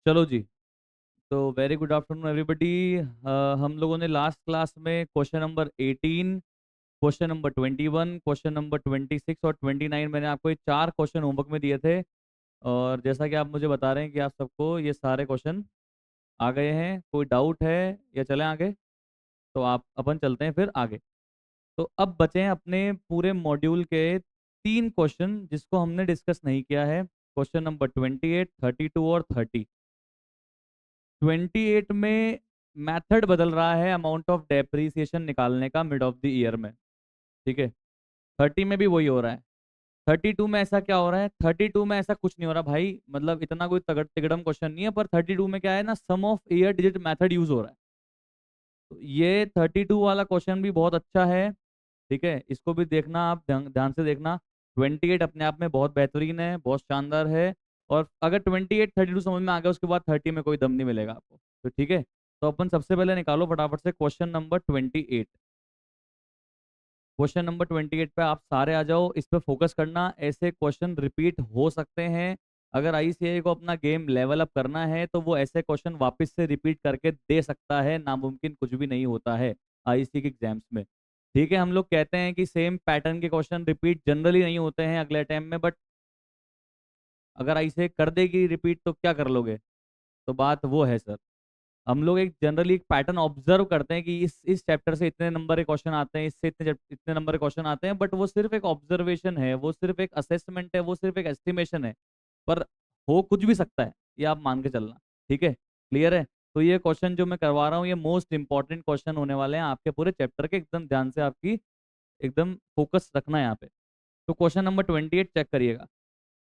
चलो जी। तो very good afternoon everybody. हम लोगों ने लास्ट क्लास में question number 18, question number 21, question number 26 और 29, मैंने आपको ये 4 क्वेश्चन होमवर्क में दिए थे। और जैसा कि आप मुझे बता रहे हैं कि आप सबको ये सारे क्वेश्चन आ गए हैं, कोई डाउट है या चलें आगे? तो आप अपन चलते हैं फिर आगे। तो अब बचे हैं अपने पूरे मॉड्यूल के 3 क्वेश्चन जिसको हमने डिस्कस नहीं किया है। क्वेश्चन नंबर 28, 32 और 30। 28 में मेथड बदल रहा है अमाउंट ऑफ डेप्रिसिएशन निकालने का मिड ऑफ द ईयर में। ठीक है। 30 में भी वही हो रहा है। 32 में ऐसा क्या हो रहा है? 32 में ऐसा कुछ नहीं हो रहा भाई, मतलब इतना कोई तगड़ तिगड़म क्वेश्चन नहीं है, पर 32 में क्या है ना, sum of year digit method use हो रहा है। तो ये 32 वाला क्वेश्चन भी बहुत अच्छा है। ठीक है, इसको भी देखना, आप ध्यान ध्यान से देखना। 28 अपने आप में बहुत बेहतरीन है, बहुत शानदार है। और अगर 28 32 समझ में आ गया, उसके बाद 30 में कोई दम नहीं मिलेगा आपको। तो ठीक है, तो अपन सबसे पहले निकालो फटाफट से क्वेश्चन नंबर 28। क्वेश्चन नंबर 28 पे आप सारे आ जाओ, इस पे फोकस करना। ऐसे क्वेश्चन रिपीट हो सकते हैं। अगर आईसीएआई को अपना गेम लेवल अप करना है तो वो ऐसे क्वेश्चन वापस से रिपीट करके दे सकता है, नामुमकिन कुछ भी नहीं होता है आईसीएआई के एग्जाम्स में। ठीक है, हम लोग कहते हैं कि सेम पैटर्न के क्वेश्चन रिपीट जनरली नहीं होते हैं अगले टाइम में, बट अगर आईसीएआई कर देगी रिपीट तो क्या कर लोगे? तो बात वो है सर। हम लोग एक जनरली एक पैटर्न ऑब्जर्व करते हैं कि इस चैप्टर से इतने नंबर के क्वेश्चन आते हैं, इससे इतने नंबर के क्वेश्चन आते हैं, बट वो सिर्फ एक ऑब्जर्वेशन है, वो सिर्फ एक असेसमेंट है, वो सिर्फ एक एस्टिमेशन है। पर हो कुछ भी सकता है, ये आप मान के चलना। ठीक है, क्लियर है? तो ये क्वेश्चन जो मैं करवा रहा हूँ, ये मोस्ट इंपॉर्टेंट क्वेश्चन होने वाले हैं आपके पूरे चैप्टर के। एकदम ध्यान से आपकी एकदम फोकस रखना है यहाँ पे। तो क्वेश्चन नंबर 28 चेक करिएगा।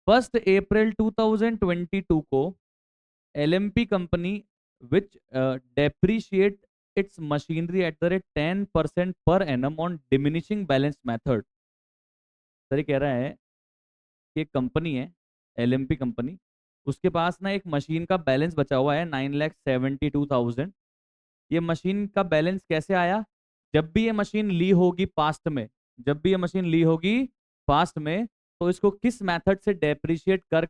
1 अप्रैल 2022 को LMP company which depreciate its machinery at the rate 10% per annum on diminishing balance method। Sir ये कह रहा है कि एक कंपनी है, LMP कंपनी, उसके पास ना एक मशीन का बैलेंस बचा हुआ है 9,72,000। ये मशीन का बैलेंस कैसे आया? जब भी ये मशीन ली होगी पास्ट में, जब भी ये मशीन ली होगी पास्ट में, तो इसको किस मेथड से डेप्रिशिएट कर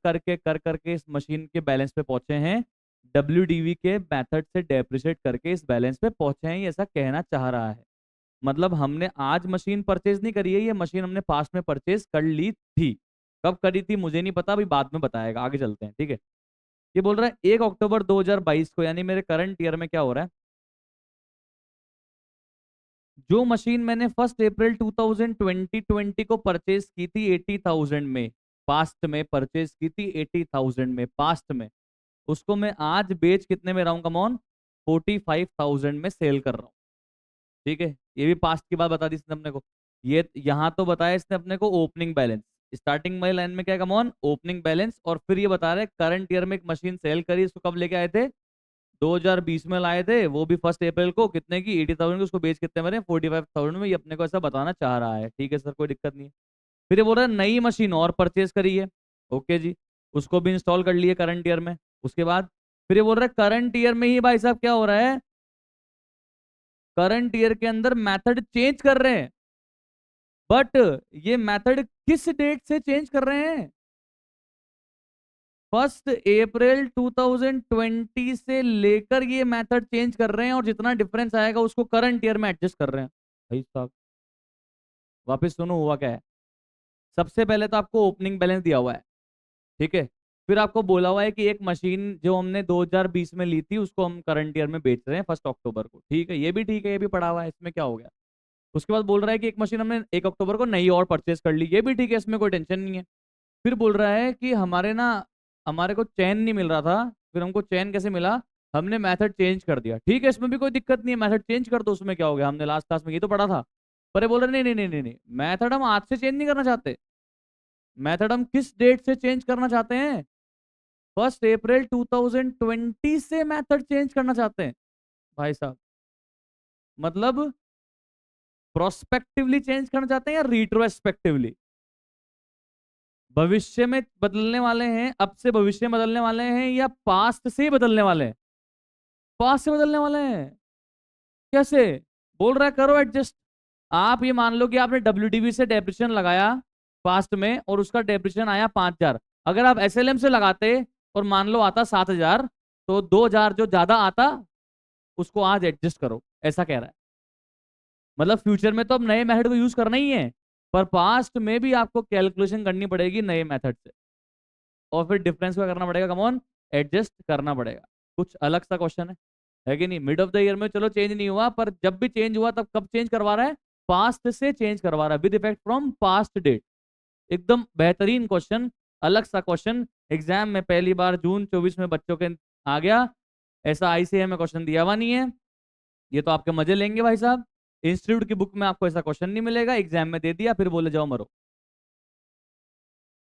करके इस मशीन के बैलेंस पे पहुंचे हैं? WDV के मेथड से डेप्रिशिएट करके इस बैलेंस पे पहुंचे हैं, ये ऐसा कहना चाह रहा है। मतलब हमने आज मशीन परचेज नहीं करी है, ये मशीन हमने पास्ट में परचेज कर ली थी। कब करी थी मुझे नहीं पता, अभी बाद में बताएगा, आगे चलते हैं। ठीक है, ये बोल रहा है 1 अक्टूबर 2022 को, यानी मेरे करंट ईयर में क्या हो रहा है, जो मशीन मैंने 1 अप्रैल 2020 को परचेज की थी 80,000 में, पास्ट में परचेज की थी 80,000 में पास्ट में, उसको मैं आज बेच कितने में रहा हूं? कम ऑन 45,000 में सेल कर रहा हूँ। ठीक है, ये भी पास्ट की बात बता दी इसने अपने को। ये यहाँ तो बताया इसने अपने को ओपनिंग बैलेंस, स्टार्टिंग में लाइन में क्या, कम ऑन ओपनिंग बैलेंस, और फिर ये बता रहे करंट ईयर में एक मशीन सेल करी, इसको कब लेके आए थे? 2020 में लाए थे, वो भी 1 अप्रैल को, कितने की? 80,000 की। उसको बेच कितने में रहे? 45,000 में। ये अपने को ऐसा बताना चाह रहा है। ठीक है सर, कोई दिक्कत नहीं है। फिर ये बोल रहा है नई मशीन और परचेज करी है। ओके जी, उसको भी इंस्टॉल कर लिए करंट ईयर में। उसके बाद फिर ये बोल रहा है करंट ईयर में ही भाई साहब क्या हो रहा है, करंट ईयर के अंदर मेथड चेंज कर रहे हैं। बट ये मेथड किस डेट से चेंज कर रहे हैं? 1 अप्रैल 2020 से लेकर ये मेथड चेंज कर रहे हैं, और जितना डिफरेंस आएगा उसको करंट ईयर में एडजस्ट कर रहे हैं। भाई साहब वापस सुनो हुआ क्या है। सबसे पहले तो आपको ओपनिंग बैलेंस दिया हुआ है, ठीक है। फिर आपको बोला हुआ है कि एक मशीन जो हमने 2020 में ली थी उसको हम करंट ईयर में बेच रहे हैं 1 अक्टूबर को। ठीक है, ये भी ठीक है, ये भी पड़ा हुआ है, इसमें क्या हो गया। उसके बाद बोल रहा है कि एक मशीन हमने 1 अक्टूबर को नई और परचेज कर ली, ये भी ठीक है, इसमें कोई टेंशन नहीं है। फिर बोल रहा है कि हमारे को चैन नहीं मिल रहा था, फिर हमको चैन कैसे मिला? हमने मेथड चेंज कर दिया। ठीक है, इसमें भी कोई दिक्कत नहीं है, मेथड चेंज कर दो, उसमें क्या हो गया, हमने लास्ट क्लास में ये तो पढ़ा था। पर ये बोल रहे नहीं नहीं नहीं नहीं नहीं, मेथड हम आज से चेंज नहीं करना चाहते। मेथड हम किस डेट से चेंज करना चाहते हैं? 1 अप्रैल 2020 से मेथड चेंज करना चाहते हैं। भाई साहब मतलब प्रोस्पेक्टिवली चेंज करना चाहते हैं या रिट्रोस्पेक्टिवली? भविष्य में बदलने वाले हैं, अब से भविष्य में बदलने वाले हैं, या पास्ट से बदलने वाले हैं? पास्ट से बदलने वाले हैं। कैसे? बोल रहा है करो एडजस्ट। आप ये मान लो कि आपने WDV से डेप्रिसिएशन लगाया पास्ट में, और उसका डेप्रिसिएशन आया 5,000। अगर आप SLM से लगाते और मान लो आता 7,000, तो 2000 जो ज्यादा आता उसको आज एडजस्ट करो, ऐसा कह रहा है। मतलब फ्यूचर में तो अब नए मेथड को यूज करना ही है, पर पास्ट में भी आपको कैलकुलेशन करनी पड़ेगी नए मेथड से, और फिर डिफरेंस को करना पड़ेगा, कमॉन, एडजस्ट करना पड़ेगा। कुछ अलग सा क्वेश्चन है कि नहीं? मिड ऑफ द ईयर में चलो चेंज नहीं हुआ, पर जब भी चेंज हुआ तब कब चेंज करवा रहा है? पास्ट से चेंज करवा रहा है, with effect from past date. एकदम बेहतरीन क्वेश्चन, अलग सा क्वेश्चन, एग्जाम में पहली बार जून 24 में बच्चों के आ गया। ऐसा आईसीएम में क्वेश्चन दिया हुआ नहीं है। ये तो आपके मजे लेंगे भाई साहब, इंस्टीट्यूट की बुक में आपको ऐसा क्वेश्चन नहीं मिलेगा, एग्जाम में दे दिया फिर बोले जाओ मरो।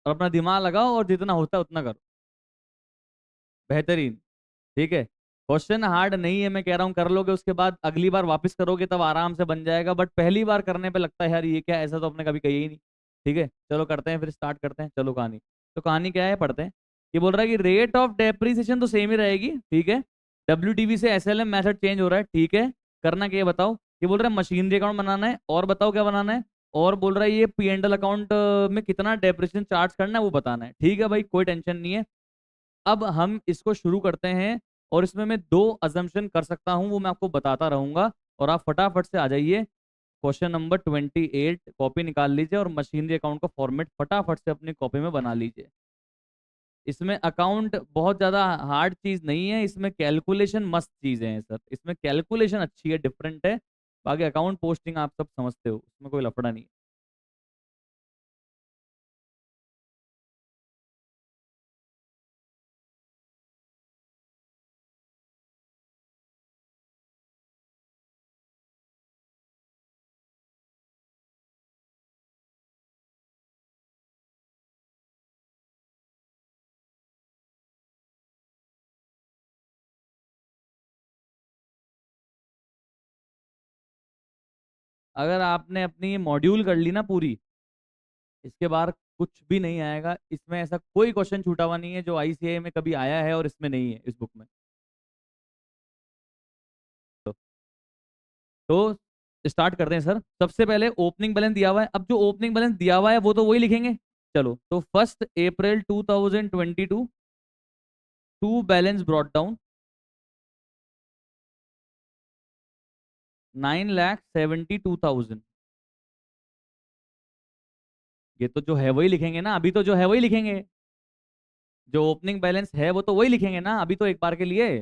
और अपना दिमाग लगाओ और जितना होता है उतना करो। बेहतरीन। ठीक है, क्वेश्चन हार्ड नहीं है, मैं कह रहा हूँ कर लोगे, उसके बाद अगली बार वापस करोगे तब आराम से बन जाएगा, बट पहली बार करने पे लगता है यार ये क्या, ऐसा तो अपने कभी कही ही नहीं। ठीक है, चलो करते हैं, फिर स्टार्ट करते हैं। चलो कहानी, तो कहानी क्या है पढ़ते हैं। ये बोल रहा है कि रेट ऑफ डेप्रिसिएशन तो सेम ही रहेगी, ठीक है। डब्ल्यूटीवी से एसएलएम मेथड चेंज हो रहा है, ठीक है। करना क्या है बताओ? ये बोल रहा है मशीनरी अकाउंट बनाना है, और बताओ क्या बनाना है? और बोल रहा है ये पी एंड एल अकाउंट में कितना डेप्रिसिएशन चार्ज करना है वो बताना है। ठीक है भाई, कोई टेंशन नहीं है। अब हम इसको शुरू करते हैं, और इसमें मैं दो अजम्पशन कर सकता हूं, वो मैं आपको बताता रहूंगा, और आप फटाफट से आ जाइए। क्वेश्चन नंबर 28, कॉपी निकाल लीजिए और मशीनरी अकाउंट का फॉर्मेट फटाफट से अपनी कॉपी में बना लीजिए। इसमें अकाउंट बहुत ज्यादा हार्ड चीज नहीं है, इसमें कैलकुलेशन मस्त चीजें हैं सर, इसमें कैलकुलेशन अच्छी है, डिफरेंट है। बाकी अकाउंट पोस्टिंग आप सब समझते हो, उसमें कोई लफड़ा नहीं है। अगर आपने अपनी मॉड्यूल कर ली ना पूरी, इसके बाद कुछ भी नहीं आएगा। इसमें ऐसा कोई क्वेश्चन छूटा हुआ नहीं है जो आईसीआई में कभी आया है और इसमें नहीं है, इस बुक में। तो स्टार्ट करते हैं सर। सबसे पहले ओपनिंग बैलेंस दिया हुआ है, अब जो ओपनिंग बैलेंस दिया हुआ है वो तो वही लिखेंगे। चलो, तो 1 अप्रैल 2022 टू बैलेंस ब्रॉट डाउन 9,72,000। ये तो जो है वही लिखेंगे ना, अभी तो जो है वही लिखेंगे। जो ओपनिंग बैलेंस है वो तो वही लिखेंगे ना, अभी तो एक बार के लिए।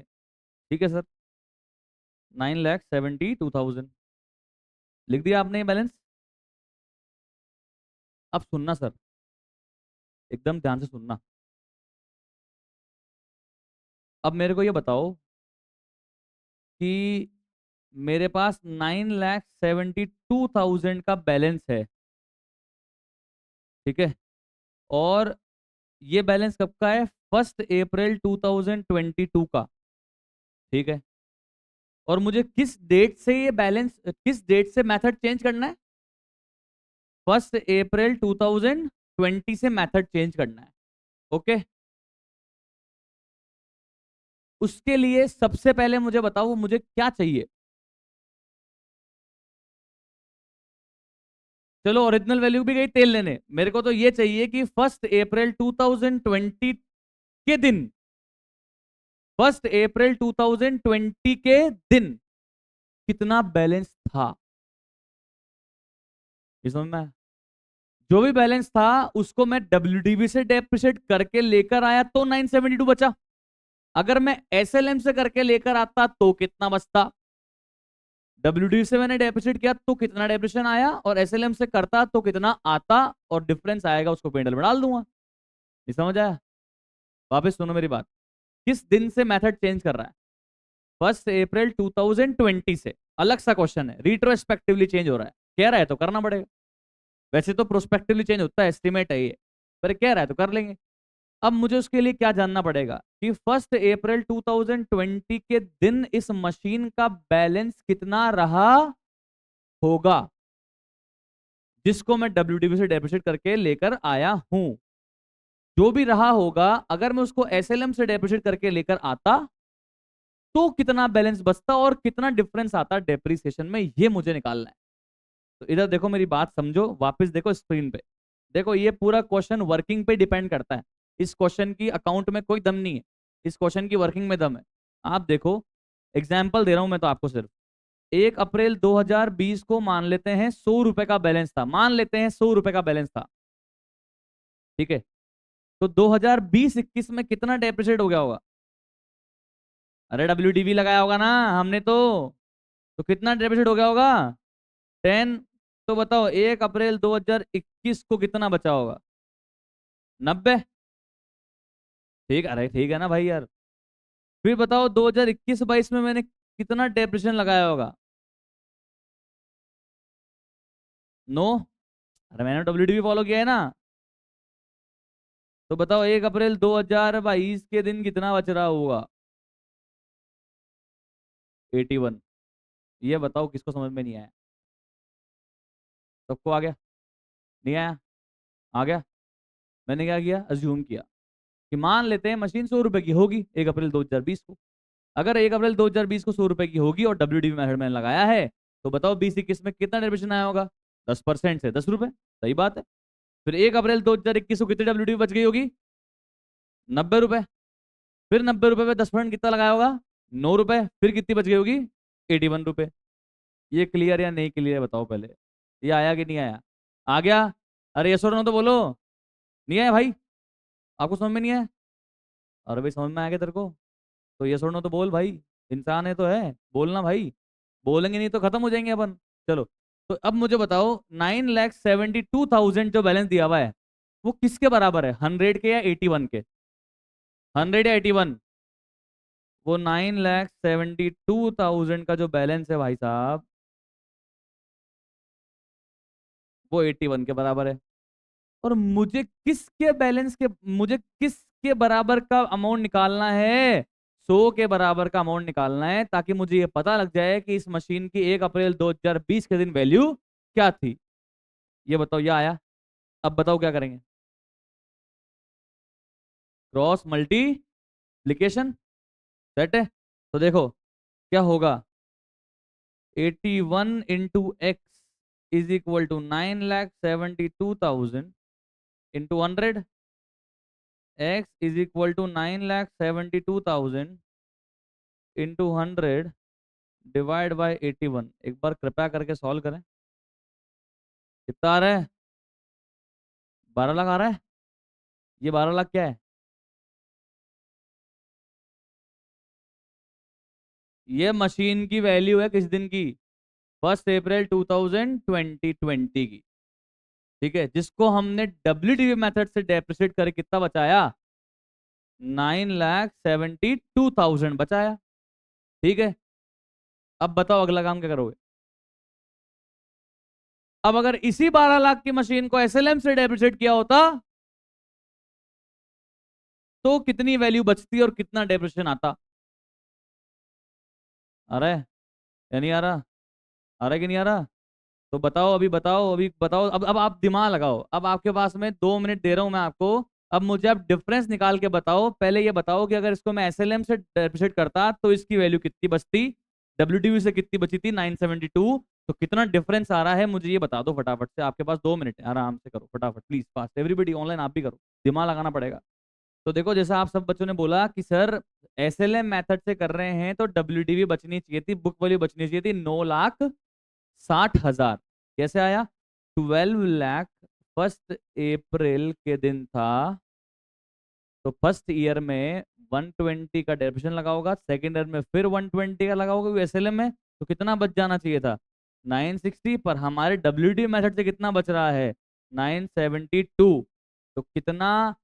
ठीक है सर, 9,72,000 लिख दिया आपने बैलेंस। अब सुनना सर, एकदम ध्यान से सुनना। अब मेरे को ये बताओ कि मेरे पास 9,72,000 का बैलेंस है, ठीक है। और ये बैलेंस कब का है? 1 अप्रैल 2022 का, ठीक है। और मुझे किस डेट से ये बैलेंस, किस डेट से मेथड चेंज करना है? 1 अप्रैल 2020 से मेथड चेंज करना है, ओके। उसके लिए सबसे पहले मुझे बताओ मुझे क्या चाहिए। चलो ओरिजिनल वैल्यू भी गई तेल लेने, मेरे को तो ये चाहिए कि 1 अप्रैल 2020 के दिन, 1 अप्रैल 2020 के दिन कितना बैलेंस था, ये समझ में आया? जो भी बैलेंस था उसको मैं डब्ल्यूडीबी से डेप्रिशिएट करके लेकर आया तो 972 बचा। अगर मैं एसएलएम से करके लेकर आता तो कितना बचता? डब्ल्यूडीबी से मैंने डेप्रिशिएट किया तो कितना डेप्रिशिएशन आया, और एसएलएम से करता तो कितना आता, और डिफरेंस आएगा उसको पेंडल में डाल दूंगा। ये समझ आया? वापस सुनो मेरी बात। किस दिन से मेथड चेंज कर रहा है? 1 अप्रैल 2020 से। अलग सा क्वेश्चन है, रिट्रोस्पेक्टिवली चेंज हो रहा है, कह रहा है तो करना पड़ेगा। वैसे तो प्रोस्पेक्टिवली चेंज होता है, एस्टिमेट है ये, पर कह रहा है तो कर लेंगे। अब मुझे उसके लिए क्या जानना पड़ेगा कि 1 अप्रैल 2020 के दिन इस मशीन का बैलेंस कितना रहा होगा, जिसको मैं डब्ल्यूडीबी से डेप्रिशिएट करके लेकर आया हूं। जो भी रहा होगा, अगर मैं उसको एसएलएम से डेप्रिशिएट करके लेकर आता तो कितना बैलेंस बचता और कितना डिफरेंस आता डेप्रिसिएशन में, ये मुझे निकालना है। तो इधर देखो, मेरी बात समझो, वापस देखो स्क्रीन पे। देखो ये पूरा क्वेश्चन वर्किंग पे डिपेंड करता है, इस क्वेश्चन की अकाउंट में कोई दम नहीं है। इस क्वेश्चन की वर्किंग में दम है। आप देखो, एग्जाम्पल दे रहा हूं मैं तो आपको सिर्फ। 1 अप्रैल 2020 को मान लेते हैं 100 रुपए का बैलेंस था, मान लेते हैं 100 रुपए का बैलेंस था, ठीक है। तो 2020-21 में कितना डेप्रिसिएट हो गया होगा? अरे WDV लगाया होगा ना हमने तो कितना डेप्रिसिएट हो गया होगा? 10। तो बताओ 1 अप्रैल 2021 को कितना बचा होगा? 90। ठीक, अरे ठीक है ना भाई यार। फिर बताओ 2021-22 में मैंने कितना डेप्रिसिएशन लगाया होगा? 9। अरे मैंने WDV फॉलो किया है ना। तो बताओ 1 अप्रैल 2022 के दिन कितना बच रहा होगा? 81। ये बताओ किसको समझ में नहीं आया? सबको आ गया? नहीं आया? आ गया। मैंने क्या किया, अज्यूम किया कि मान लेते हैं मशीन 100 रुपए की होगी 1 अप्रैल 2020 को। अगर 1 अप्रैल 2020 को 100 रुपए की होगी और WDV मेथड मैंने लगाया है, तो बताओ 20-21 में कितना डेरिवेशन आया होगा? 10% से 10 रुपए। सही बात है। फिर 1 अप्रैल 2021 को कितनी WDV बच गई होगी? 90 रुपए। फिर 90 रुपए पे 10% कितना लगाया होगा? 9 रुपए। फिर कितनी बच गई होगी? 81 रुपए। ये क्लियर या नहीं क्लियर बताओ पहले। ये आया कि नहीं आया? आ गया? अरे यस और नो तो बोलो। नहीं आया भाई? आपको समझ में नहीं आया? अरे भाई समझ में आ गया तेरे को? तो यस और नो तो बोल भाई। इंसान है तो है, बोलना भाई। बोलेंगे नहीं तो खत्म हो जाएंगे अपन। चलो। तो अब मुझे बताओ 9,72,000 जो बैलेंस दिया हुआ है, वो किसके बराबर है, 100 के या 81 के? 100 या 81? वो 9,72,000 का जो बैलेंस है भाई साहब, वो 81 के बराबर है। और मुझे किसके बराबर का अमाउंट निकालना है? 100 के बराबर का अमाउंट निकालना है, ताकि मुझे ये पता लग जाए कि इस मशीन की 1 अप्रैल 2020 के दिन वैल्यू क्या थी। ये बताओ, ये आया? अब बताओ क्या करेंगे? Cross multiplication. सेट है। तो देखो क्या होगा। 81 into x is equal to 9,72,000 into 100। x is equal to 9,72,000 into 100 divide by 81। एक बार कृपया करके सॉल्व करें। कितना आ रहा है? 12 लाख आ रहा है। ये 12 लाख क्या है? ये मशीन की वैल्यू है किस दिन की? 1 अप्रैल 2020 की। ठीक है, जिसको हमने WDV मेथड से डेप्रिसिएट करके कितना बचाया? 9,72,000 बचाया। ठीक है। अब बताओ अगला काम क्या करोगे? अब अगर इसी 12 लाख की मशीन को SLM से डेप्रिसिएट किया होता, तो कितनी वैल्यू बचती और कितना डेप्रिसिएशन आता? आ रहा है या नहीं आ रहा? आ रहा है कि नहीं आ रहा? तो बताओ, अभी बताओ, अभी बताओ। अब आप दिमाग लगाओ। अब आपके पास में 2 मिनट दे रहा हूं मैं आपको। अब मुझे आप डिफरेंस निकाल के बताओ। पहले ये बताओ कि अगर इसको मैं SLM से डेप्रिसिएट करता तो इसकी वैल्यू कितनी बचती? WDV से कितनी बची थी? 972। तो कितना डिफरेंस आ रहा है मुझे ये बता दो फटाफट से। आपके पास 2 मिनट है, आराम से करो फटाफट प्लीज, फास्ट एवरीबडी ऑनलाइन, आप भी करो। दिमाग लगाना पड़ेगा। तो देखो, जैसा आप सब बच्चों ने बोला कि सर SLM मेथड से कर रहे हैं तो WDV बचनी चाहिए थी, बुक वैल्यू बचनी चाहिए थी 9,60,000। कैसे आया? 12 लाख 1 अप्रैल के दिन था, तो फर्स्ट ईयर में 120 का डेप्रिसिएशन लगा होगा, सेकेंड ईयर में फिर 120 का लगा होगा SLM में। तो कितना बच जाना चाहिए था? 960। पर हमारे WDV मेथड से कितना बच रहा है? 972। तो कितना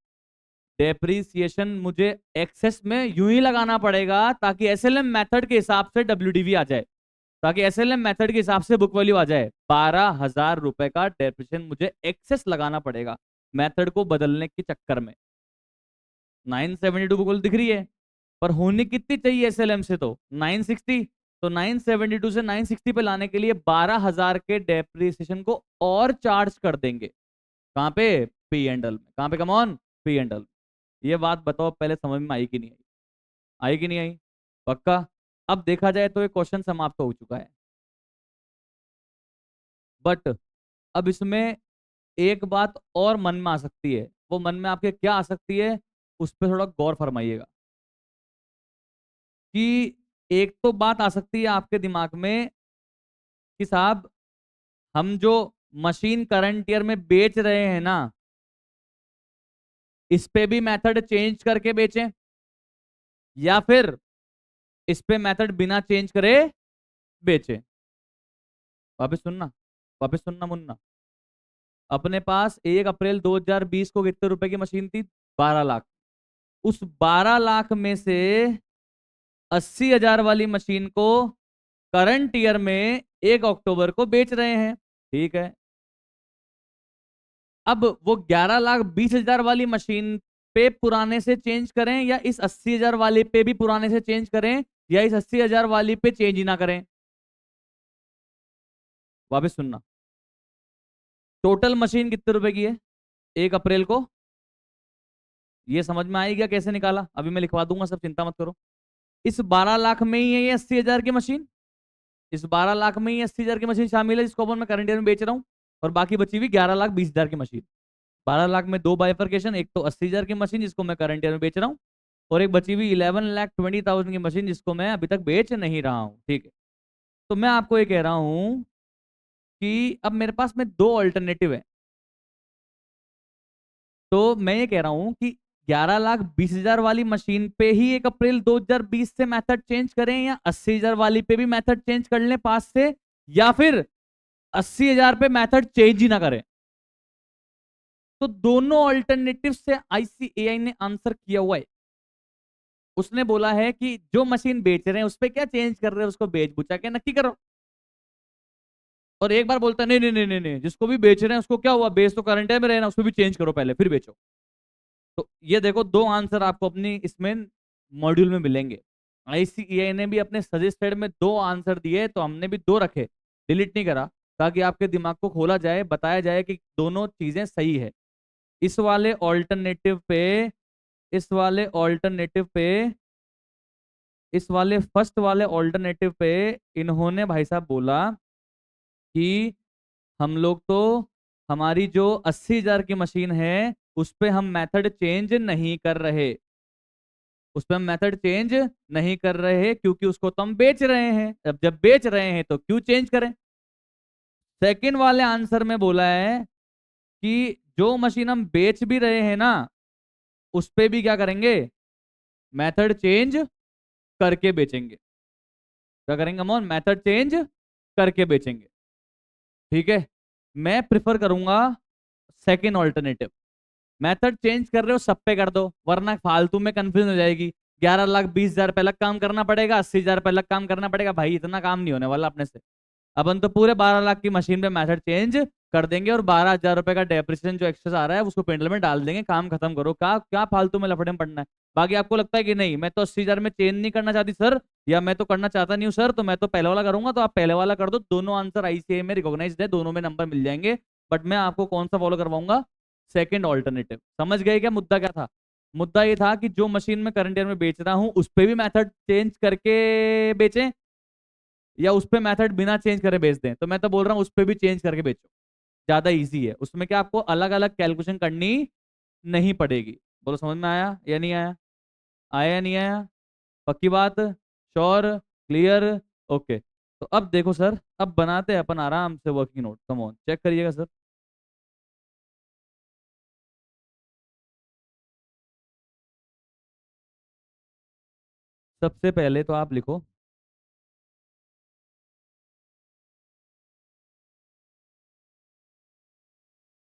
डेप्रिसिएशन मुझे एक्सेस में यूं ही लगाना पड़ेगा ताकि SLM मेथड के हिसाब से WDV आ जाए, ताकि SLM मेथड के हिसाब से बुक वैल्यू आ जाए। 12,000 रुपए का डेप्रिसिएशन मुझे एक्सेस लगाना पड़ेगा मेथड को बदलने के चक्कर में। 972 बुक वैल्यू दिख रही है, पर होनी कितनी चाहिए SLM से? तो 960। तो 972 से 960 पे लाने के लिए 12,000 के डेप्रिसिएशन को और चार्ज कर देंगे। कहाँ पे? पी एंड एल में। कहाँ पे? Come on, P and L. ये बात बताओ पहले, समझ में आई कि नहीं आई? आई कि नहीं आई? पक्का? अब देखा जाए तो ये क्वेश्चन समाप्त हो चुका है, बट अब इसमें एक बात और मन में आ सकती है। वो मन में आपके क्या आ सकती है, उस पर थोड़ा गौर फरमाइएगा। कि एक तो बात आ सकती है आपके दिमाग में कि साहब हम जो मशीन करंट ईयर में बेच रहे हैं ना, इस पे भी मेथड चेंज करके बेचें, या फिर इस पे मेथड बिना चेंज करे बेचें। वापस सुनना, वापस सुनना मुन्ना। अपने पास 1 अप्रैल 2020 को कितने रुपए की मशीन थी? 12 लाख। उस 12 लाख में से 80,000 वाली मशीन को करंट ईयर में 1 अक्टूबर को बेच रहे हैं, ठीक है। अब वो 11,20,000 वाली मशीन पे पुराने से चेंज करें, या इस 80,000 वाले पे भी पुराने से चेंज करें, या इस 80,000 वाली पे चेंज ही ना करें। वापस सुनना। टोटल मशीन कितने रुपए की है 1 अप्रैल को? ये समझ में आई क्या कैसे निकाला? अभी मैं लिखवा दूंगा सब, चिंता मत करो। इस 12 लाख में ही है ये 80,000 की मशीन। इस 12 लाख में ही 80,000 की मशीन शामिल है जिसको अपन मैं करंट ईयर में बेच रहा हूँ, और बाकी बची हुई 11,20,000 की मशीन। 12 लाख में दो बाइफर्केशन, एक तो 80,000 की मशीन जिसको मैं करंट ईयर में बेच रहा हूँ, और एक बची हुई 11,20,000 की मशीन जिसको मैं अभी तक बेच नहीं रहा हूँ, ठीक है। तो मैं आपको ये कह रहा हूँ कि अब मेरे पास में दो ऑल्टरनेटिव है। तो मैं ये कह रहा हूं कि 11,20,000 वाली मशीन पे ही 1 अप्रैल 2020 से मेथड चेंज करें, या 80,000 वाली पे भी मेथड चेंज कर लें पास से, या फिर 80,000 पे मेथड चेंज ही ना करें। तो दोनों ऑल्टरनेटिव से आईसीएआई ने आंसर किया हुआ है। उसने बोला है कि जो मशीन बेच रहे हैं उस पर क्या चेंज कर रहे हैं, उसको बेच बुचा के नक्की करो। और एक बार बोलता है नहीं नहीं नहीं नहीं नहीं, जिसको भी बेच रहे हैं उसको क्या हुआ, बेच तो करंट में रहना, उसको भी चेंज करो पहले फिर बेचो। तो ये देखो दो आंसर आपको अपनी इसमें मॉड्यूल में मिलेंगे। आईसीएआई ने भी अपने सजेस्टेड में दो आंसर दिए, तो हमने भी दो रखे, डिलीट नहीं करा, ताकि आपके दिमाग को खोला जाए, बताया जाए कि दोनों चीजें सही है। इस वाले ऑल्टरनेटिव पे, इस वाले ऑल्टरनेटिव पे, इस वाले फर्स्ट वाले ऑल्टरनेटिव पे इन्होंने भाई साहब बोला कि हम लोग तो, हमारी जो 80,000 की मशीन है उस पे हम मेथड चेंज नहीं कर रहे, उस पर हम मेथड चेंज नहीं कर रहे क्योंकि उसको तो हम बेच रहे हैं। अब जब बेच रहे हैं तो क्यों चेंज करें। सेकंड वाले आंसर में बोला है कि जो मशीन हम बेच भी रहे हैं ना, उस पे भी क्या करेंगे, मेथड चेंज करके बेचेंगे। क्या करेंगे मोहन, मेथड चेंज करके बेचेंगे, ठीक है। मैं प्रिफर करूंगा सेकंड ऑल्टरनेटिव। मेथड चेंज कर रहे हो सब पे कर दो, वरना फालतू में कंफ्यूजन हो जाएगी। 11,20,000 पे अलग काम करना पड़ेगा, 80,000 पे अलग काम करना पड़ेगा, भाई इतना काम नहीं होने वाला अपने से। अपन तो पूरे 12 लाख की मशीन पे मेथड चेंज कर देंगे, और 12,000 रुपए का डेप्रिसिएशन जो एक्स्ट्रा आ रहा है उसको पेंडल में डाल देंगे, काम खत्म करो। क्या क्या फालतू में लफड़े में पड़ना है। बाकी आपको लगता है कि नहीं मैं तो 80,000 में चेंज नहीं करना चाहती सर, या मैं तो करना चाहता नहीं हूँ सर, तो मैं तो पहले वाला करूंगा, तो आप पहले वाला कर दो। दोनों आंसर आईसीए में रिकॉग्नाइज है, दोनों में नंबर मिल जाएंगे। बट मैं आपको कौन सा फॉलो करवाऊंगा, सेकंड ऑल्टरनेटिव। समझ गए क्या मुद्दा क्या था? मुद्दा ये था कि जो मशीन में करंट ईयर में बेच रहा हूं उस पर भी मेथड चेंज करके बेचें, या उस पे मेथड बिना चेंज करे बेच दें। तो मैं तो बोल रहा हूँ उस पे भी चेंज करके बेचो, ज्यादा इजी है। उसमें क्या आपको अलग अलग कैलकुलेशन करनी नहीं पड़ेगी। बोलो समझ में आया या नहीं आया? आया या नहीं आया? पक्की बात, श्योर, क्लियर, ओके। तो अब देखो सर, अब बनाते हैं अपन आराम से working note. Come on check करिएगा सर। सबसे पहले तो आप लिखो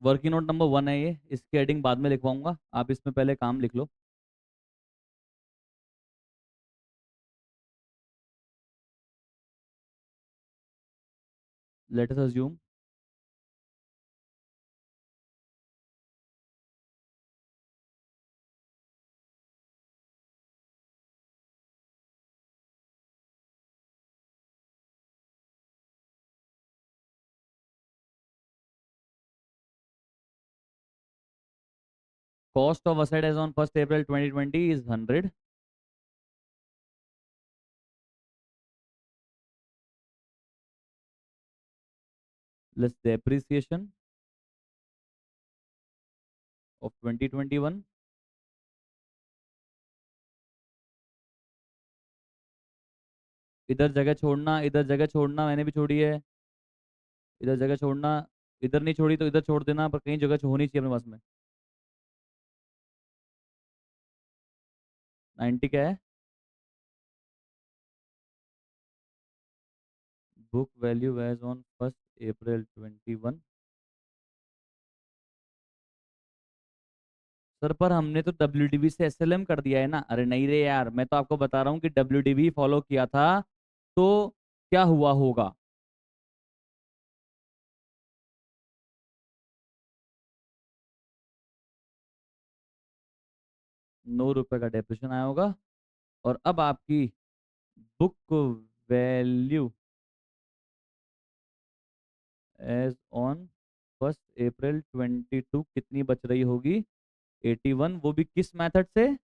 वर्किंग नोट नंबर 1 है ये, इसकी हेडिंग बाद में लिखवाऊंगा, आप इसमें पहले काम लिख लो। Let us assume cost of asset as on 1st April 2020 is 100, less depreciation of 2021 इधर जगह छोड़ना, इधर जगह छोड़ना, मैंने भी छोड़ी है। इधर जगह छोड़ना, इधर नहीं छोड़ी तो इधर छोड़ देना, पर कहीं जगह होनी चाहिए अपने पास में। 90 क्या है? Book value as on 1 April 2021। Sir पर हमने तो WDB से SLM कर दिया है ना। अरे नहीं रे यार, मैं तो आपको बता रहा हूँ कि WDB फॉलो किया था तो क्या हुआ होगा। 9 रुपए का डेप्रिसिएशन आया होगा। और अब आपकी बुक वैल्यू एज ऑन 1 अप्रैल 2022 कितनी बच रही होगी? 81। वो भी किस मेथड से?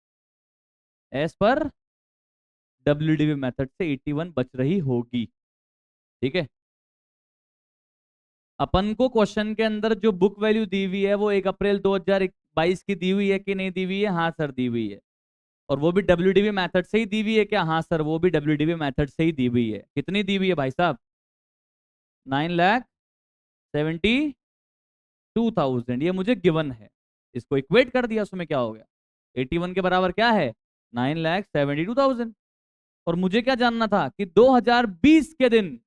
एज पर WDB मेथड से 81 बच रही होगी। ठीक है। अपन को क्वेश्चन के अंदर जो बुक वैल्यू दी हुई है वो 1 अप्रैल 2022 की दी हुई है कि नहीं दी हुई है? हाँ सर दी हुई है। और वो भी WDB मेथड से ही दी हुई है क्या? हाँ सर वो भी WDB मेथड से ही दी हुई है। कितनी दी हुई है भाई साहब? 9,72,000। ये मुझे गिवन है, इसको इक्वेट कर दिया, उसमें क्या हो गया? 81 के बराबर क्या है? 9,72,000। और मुझे क्या जानना था कि 2020 के दिन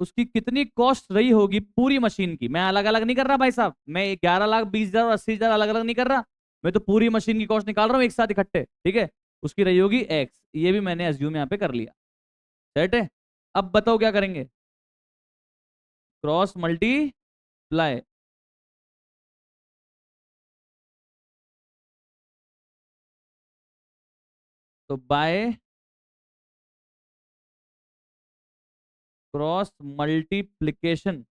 उसकी कितनी कॉस्ट रही होगी पूरी मशीन की। मैं अलग अलग नहीं कर रहा भाई साहब, मैं 11,20,000 और 80,000 अलग अलग नहीं कर रहा। मैं तो पूरी मशीन की कॉस्ट निकाल रहा हूँ एक साथ इकट्ठे। ठीक है। उसकी रही होगी एक्स, ये भी मैंने एज्यूम यहाँ पे कर लिया। सेट है। अब बताओ क्या करेंगे? Cross multiply. तो by cross multiplication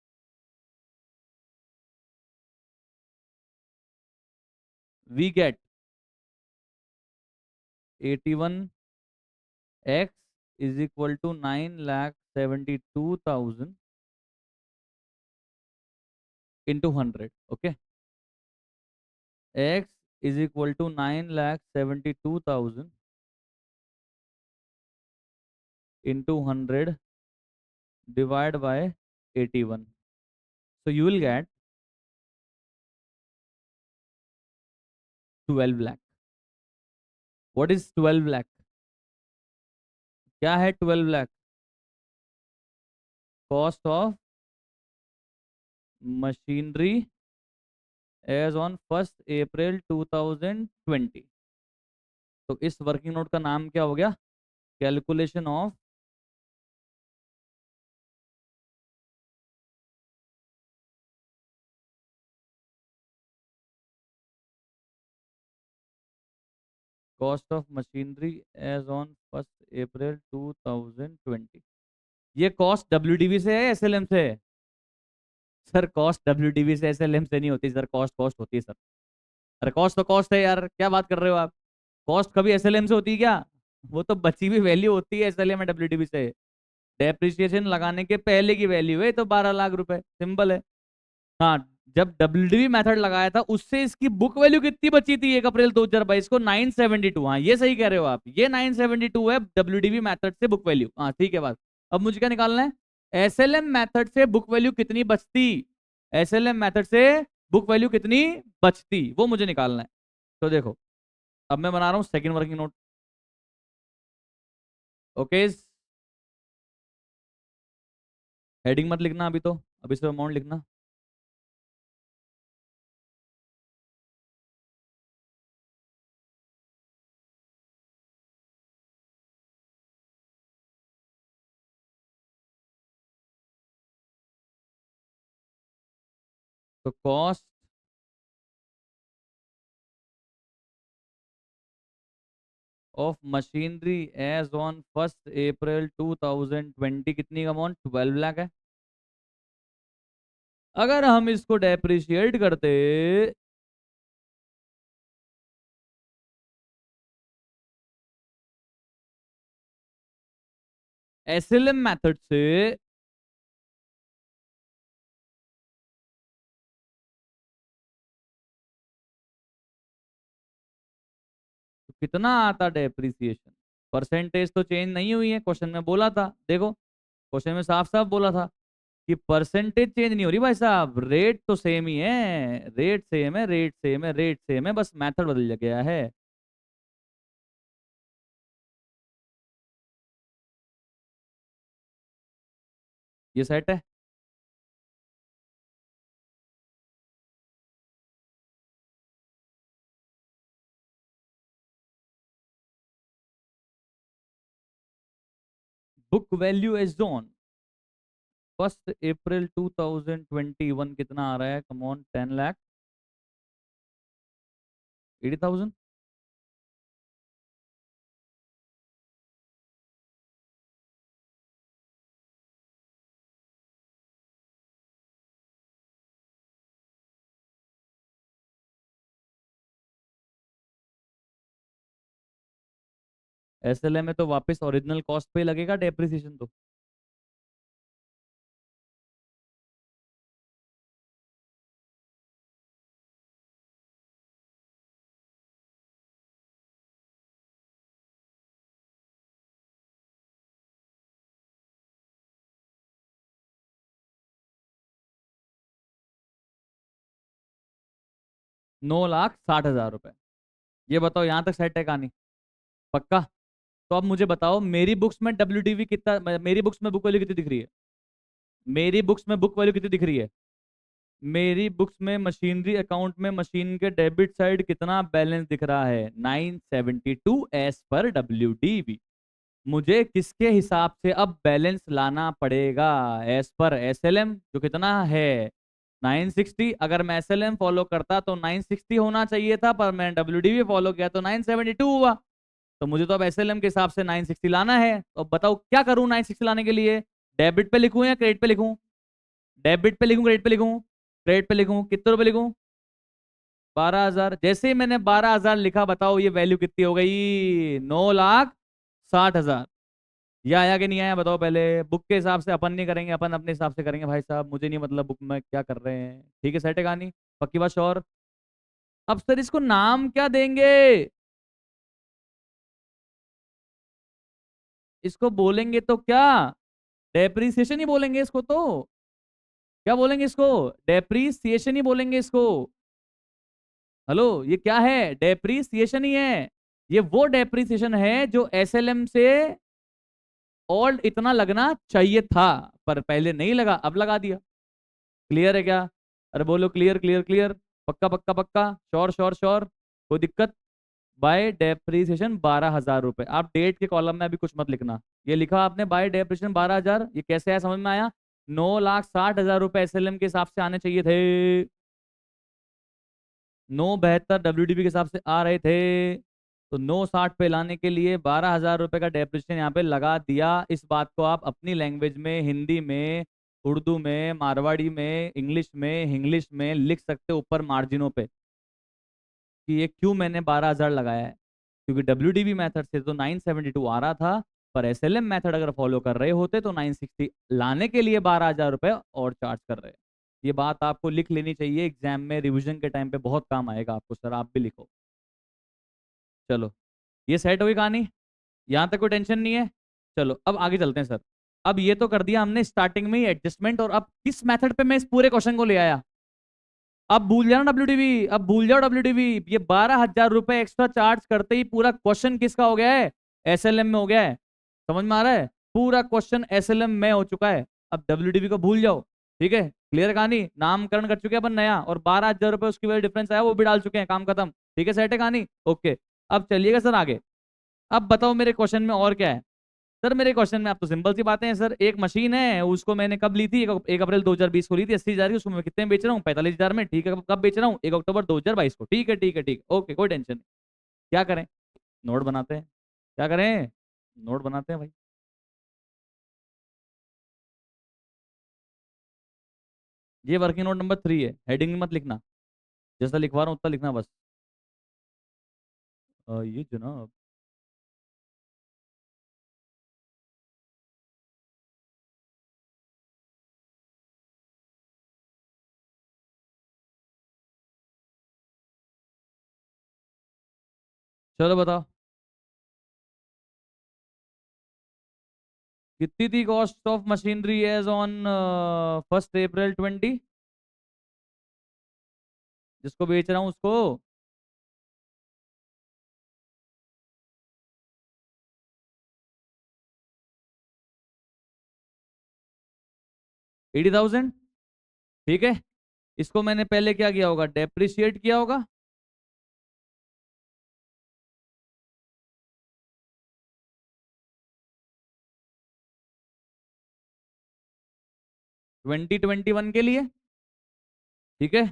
we get 81 is equal to 9,72,000 into 100। Okay. X is equal to 9,72,000 into 100 divide by 81. So you will get 12 lakh. What is 12 lakh? क्या है 12 lakh? Cost of machinery as on 1 April 2020। तो इस working note का नाम क्या हो गया? Calculation of cost of machinery as on 1 April 2020। ये कॉस्ट WDV से है SLM से है? सर कॉस्ट WDV से SLM से नहीं होती सर, कॉस्ट कॉस्ट होती है सर। अरे कॉस्ट तो कॉस्ट है यार, क्या बात कर रहे हो आप? कॉस्ट कभी SLM से होती है क्या? वो तो बची हुई वैल्यू होती है SLM में WDV से। डेप्रिसिएशन लगाने के पहले की वैल्यू है तो 12 लाख रुपए, सिंपल है। हाँ। जब WDV मेथड लगाया था उससे इसकी बुक वैल्यू कितनी बची थी 1 अप्रैल 2022 को? 972। हाँ ये सही कह रहे हो आप, ये 972 है WDV मेथड से बुक वैल्यू। हाँ ठीक है बात। अब मुझे क्या निकालना है? SLM मेथड से बुक वैल्यू कितनी बचती। SLM मेथड से बुक वैल्यू कितनी बचती वो मुझे निकालना है। तो देखो, अब मैं बना रहा हूँ second working note. Okay. Heading मत लिखना अभी, तो अभी सिर्फ अमाउंट लिखना। तो cost of machinery as on 1 April 2020 कितनी अमाउंट? 12 लाख है। अगर हम इसको डेप्रिशिएट करते SLM मेथड से तो कितना आता डेप्रिसिएशन? परसेंटेज तो चेंज नहीं हुई है, क्वेश्चन में बोला था, देखो क्वेश्चन में साफ साफ बोला था कि परसेंटेज चेंज नहीं हो रही भाई साहब, रेट तो सेम ही है, रेट सेम है, रेट सेम है, रेट सेम है, बस मेथड बदल गया है। ये सेट है। Book value as on 1 April 2021 कितना आ रहा है, कम ऑन, 10 लाख 80,000। एसएलए में तो वापस ओरिजिनल कॉस्ट पे लगेगा डेप्रिसिएशन तो। ₹9,60,000। ये बताओ यहाँ तक सेट है कहानी, पक्का? तो अब मुझे बताओ मेरी बुक्स में डब्ल्यूडीवी कितना, मेरी बुक्स में बुक वैल्यू कितनी दिख रही है, मेरी बुक्स में बुक वैल्यू कितनी दिख रही है, मेरी बुक्स में मशीनरी अकाउंट में मशीन के डेबिट साइड कितना बैलेंस दिख रहा है, 972 एज पर डब्ल्यूडीवी। मुझे किसके हिसाब से अब बैलेंस लाना पड़ेगा, एज पर एसएलएम जो कितना है 960। अगर मैं एसएलएम फॉलो करता तो 960 होना चाहिए था, पर मैं डब्ल्यूडीवी फॉलो किया तो 972 हुआ। तो मुझे तो अब एसएलएम के हिसाब से 960 लाना है, तो अब बताओ क्या करूं 960 लाने के लिए, डेबिट पे लिखूं या क्रेडिट पे लिखूं, डेबिट पे लिखूं क्रेडिट पे लिखूं, क्रेडिट पे लिखूं, कितने रुपए लिखूं, 12,000। जैसे ही मैंने 12,000 लिखा, बताओ ये वैल्यू कितनी हो गई, 9,60,000। ये आया कि नहीं आया बताओ पहले, बुक के हिसाब से अपन नहीं करेंगे, अपन अपने हिसाब से करेंगे भाई साहब, मुझे नहीं मतलब बुक में क्या कर रहे हैं, ठीक है, सेट है कहानी, पक्की बात श्योर। अब सर इसको नाम क्या देंगे, इसको बोलेंगे तो क्या, डेप्रीसिएशन ही बोलेंगे इसको तो, क्या बोलेंगे इसको, डेप्रीसिएशन ही बोलेंगे इसको। हेलो, ये क्या है, डेप्रीसिएशन ही है। ये वो डेप्रीसिएशन है जो एसएलएम से ओल्ड इतना लगना चाहिए था, पर पहले नहीं लगा, अब लगा दिया। क्लियर है क्या, अरे बोलो क्लियर क्लियर क्लियर, पक्का पक्का पक्का, श्योर श्योर श्योर, कोई दिक्कत। बाय डेप्रीसिएशन 12,000 रुपए, आप डेट के कॉलम में अभी कुछ मत लिखना, ये लिखा आपने बाय डेप्रीसिएशन 12,000, ये कैसे आया समझ में आया, 9,60,000 रुपए एसएलएम के हिसाब से आने चाहिए थे, 972 डब्ल्यूडीपी के हिसाब से आ रहे थे, तो 960 पे लाने के लिए 12,000 रुपए का डेप्रिसिएशन यहाँ पे लगा दिया। इस बात को आप अपनी लैंग्वेज में, हिंदी में, उर्दू में, मारवाड़ी में, इंग्लिश में लिख सकते हो ऊपर मार्जिनों पे कि ये क्यों मैंने 12,000 लगाया है, क्योंकि डब्ल्यूडीबी मेथड से तो 972 आ रहा था, पर एसएलएम मेथड अगर फॉलो कर रहे होते तो 960 लाने के लिए 12,000 रुपए और चार्ज कर रहे हैं। ये बात आपको लिख लेनी चाहिए, एग्जाम में रिवीजन के टाइम पे बहुत काम आएगा आपको, सर आप भी लिखो। चलो, ये सेट हुई कहानी, यहां तक कोई टेंशन नहीं है। चलो अब आगे चलते हैं सर। अब ये तो कर दिया हमने स्टार्टिंग में ही एडजस्टमेंट, और अब किस मेथड पे मैं इस पूरे क्वेश्चन को ले आया, अब भूल जाओ डब्ल्यूडीवी, अब भूल जाओ डब्ल्यूडीवी, ये 12,000 रुपए एक्स्ट्रा चार्ज करते ही पूरा क्वेश्चन किसका हो गया है, एसएलएम में हो गया है, समझ में आ रहा है, पूरा क्वेश्चन एसएलएम में हो चुका है। अब डब्ल्यूडीवी को भूल जाओ, ठीक है, क्लियर कहानी, नामकरण कर चुके हैं अपन नया, और 12,000 रुपए उसकी वजह डिफरेंस आया वो भी डाल चुके हैं, काम खत्म, ठीक है, सेट है कहानी, ओके। अब चलिएगा सर आगे, अब बताओ मेरे क्वेश्चन में और क्या है। सर मेरे क्वेश्चन में आप तो सिंपल सी बातें हैं सर, एक मशीन है उसको मैंने कब ली थी, 1 अप्रैल 2020 को ली थी, 80,000 की, उसको मैं कितने में बेच रहा हूँ, 45,000 में, ठीक है, कब बेच रहा हूँ, 1 अक्टूबर 2022 को, ठीक है ठीक है ठीक है, ओके, कोई टेंशन नहीं। क्या करें, नोट बनाते हैं, क्या करें, नोट बनाते हैं भाई। ये वर्किंग नोट नंबर 3 है, हेडिंग मत लिखना, जैसा लिखवा रहा हूँ उतना लिखना बस। ये जनाब, चलो बताओ। कितनी थी cost of machinery as on 1 April 20? जिसको बेच रहा हूँ उसको। 80,000। ठीक है। इसको मैंने पहले क्या किया होगा, डेप्रिशिएट किया होगा। 2021 के लिए। ठीक है।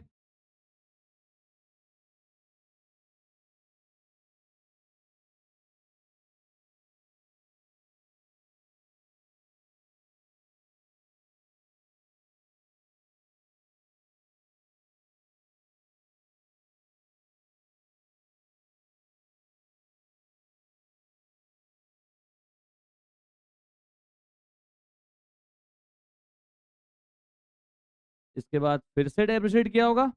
इसके बाद फिर से डेप्रिशिएट किया होगा।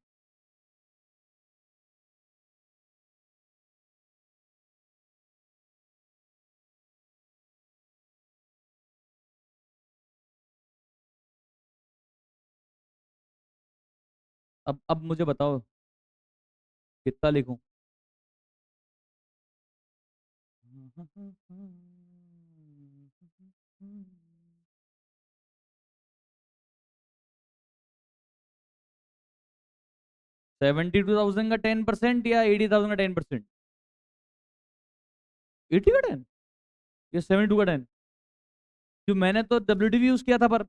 अब मुझे बताओ कितना लिखूं। 72,000 का 10% या 80,000 का 10%? 80 का 10 या 72 का 10? क्यों, मैंने तो WDV यूज किया था पर।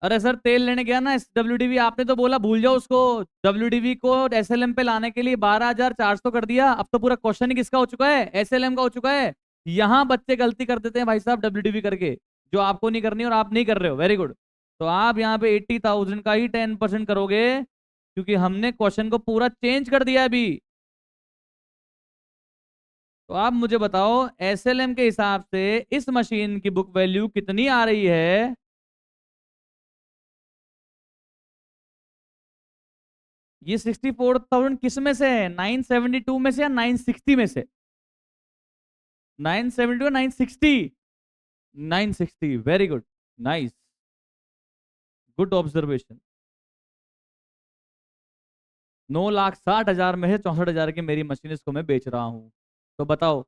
अरे सर, तेल लेने गया ना WDV, आपने तो बोला भूल जाओ उसको। WDV को SLM पे लाने के लिए 12,400 कर दिया। अब तो पूरा क्वेश्चन ही किसका हो चुका है, SLM का हो चुका है। यहाँ बच्चे गलती कर देते हैं भाई साहब WDV करके, जो आपको नहीं करनी और आप नहीं कर रहे हो। Very good. तो आप यहाँ पे 80,000 का ही 10% करोगे, क्योंकि हमने क्वेश्चन को पूरा चेंज कर दिया अभी। तो आप मुझे बताओ SLM के हिसाब से इस मशीन की बुक वैल्यू कितनी आ रही है। ये 64,000 किस में से है, 972 में से या 960 में से? 972 960? 960, very good. Nice. Good observation. 9,60,000 में से 64,000 की मेरी मशीन, इसको मैं बेच रहा हूं। तो बताओ,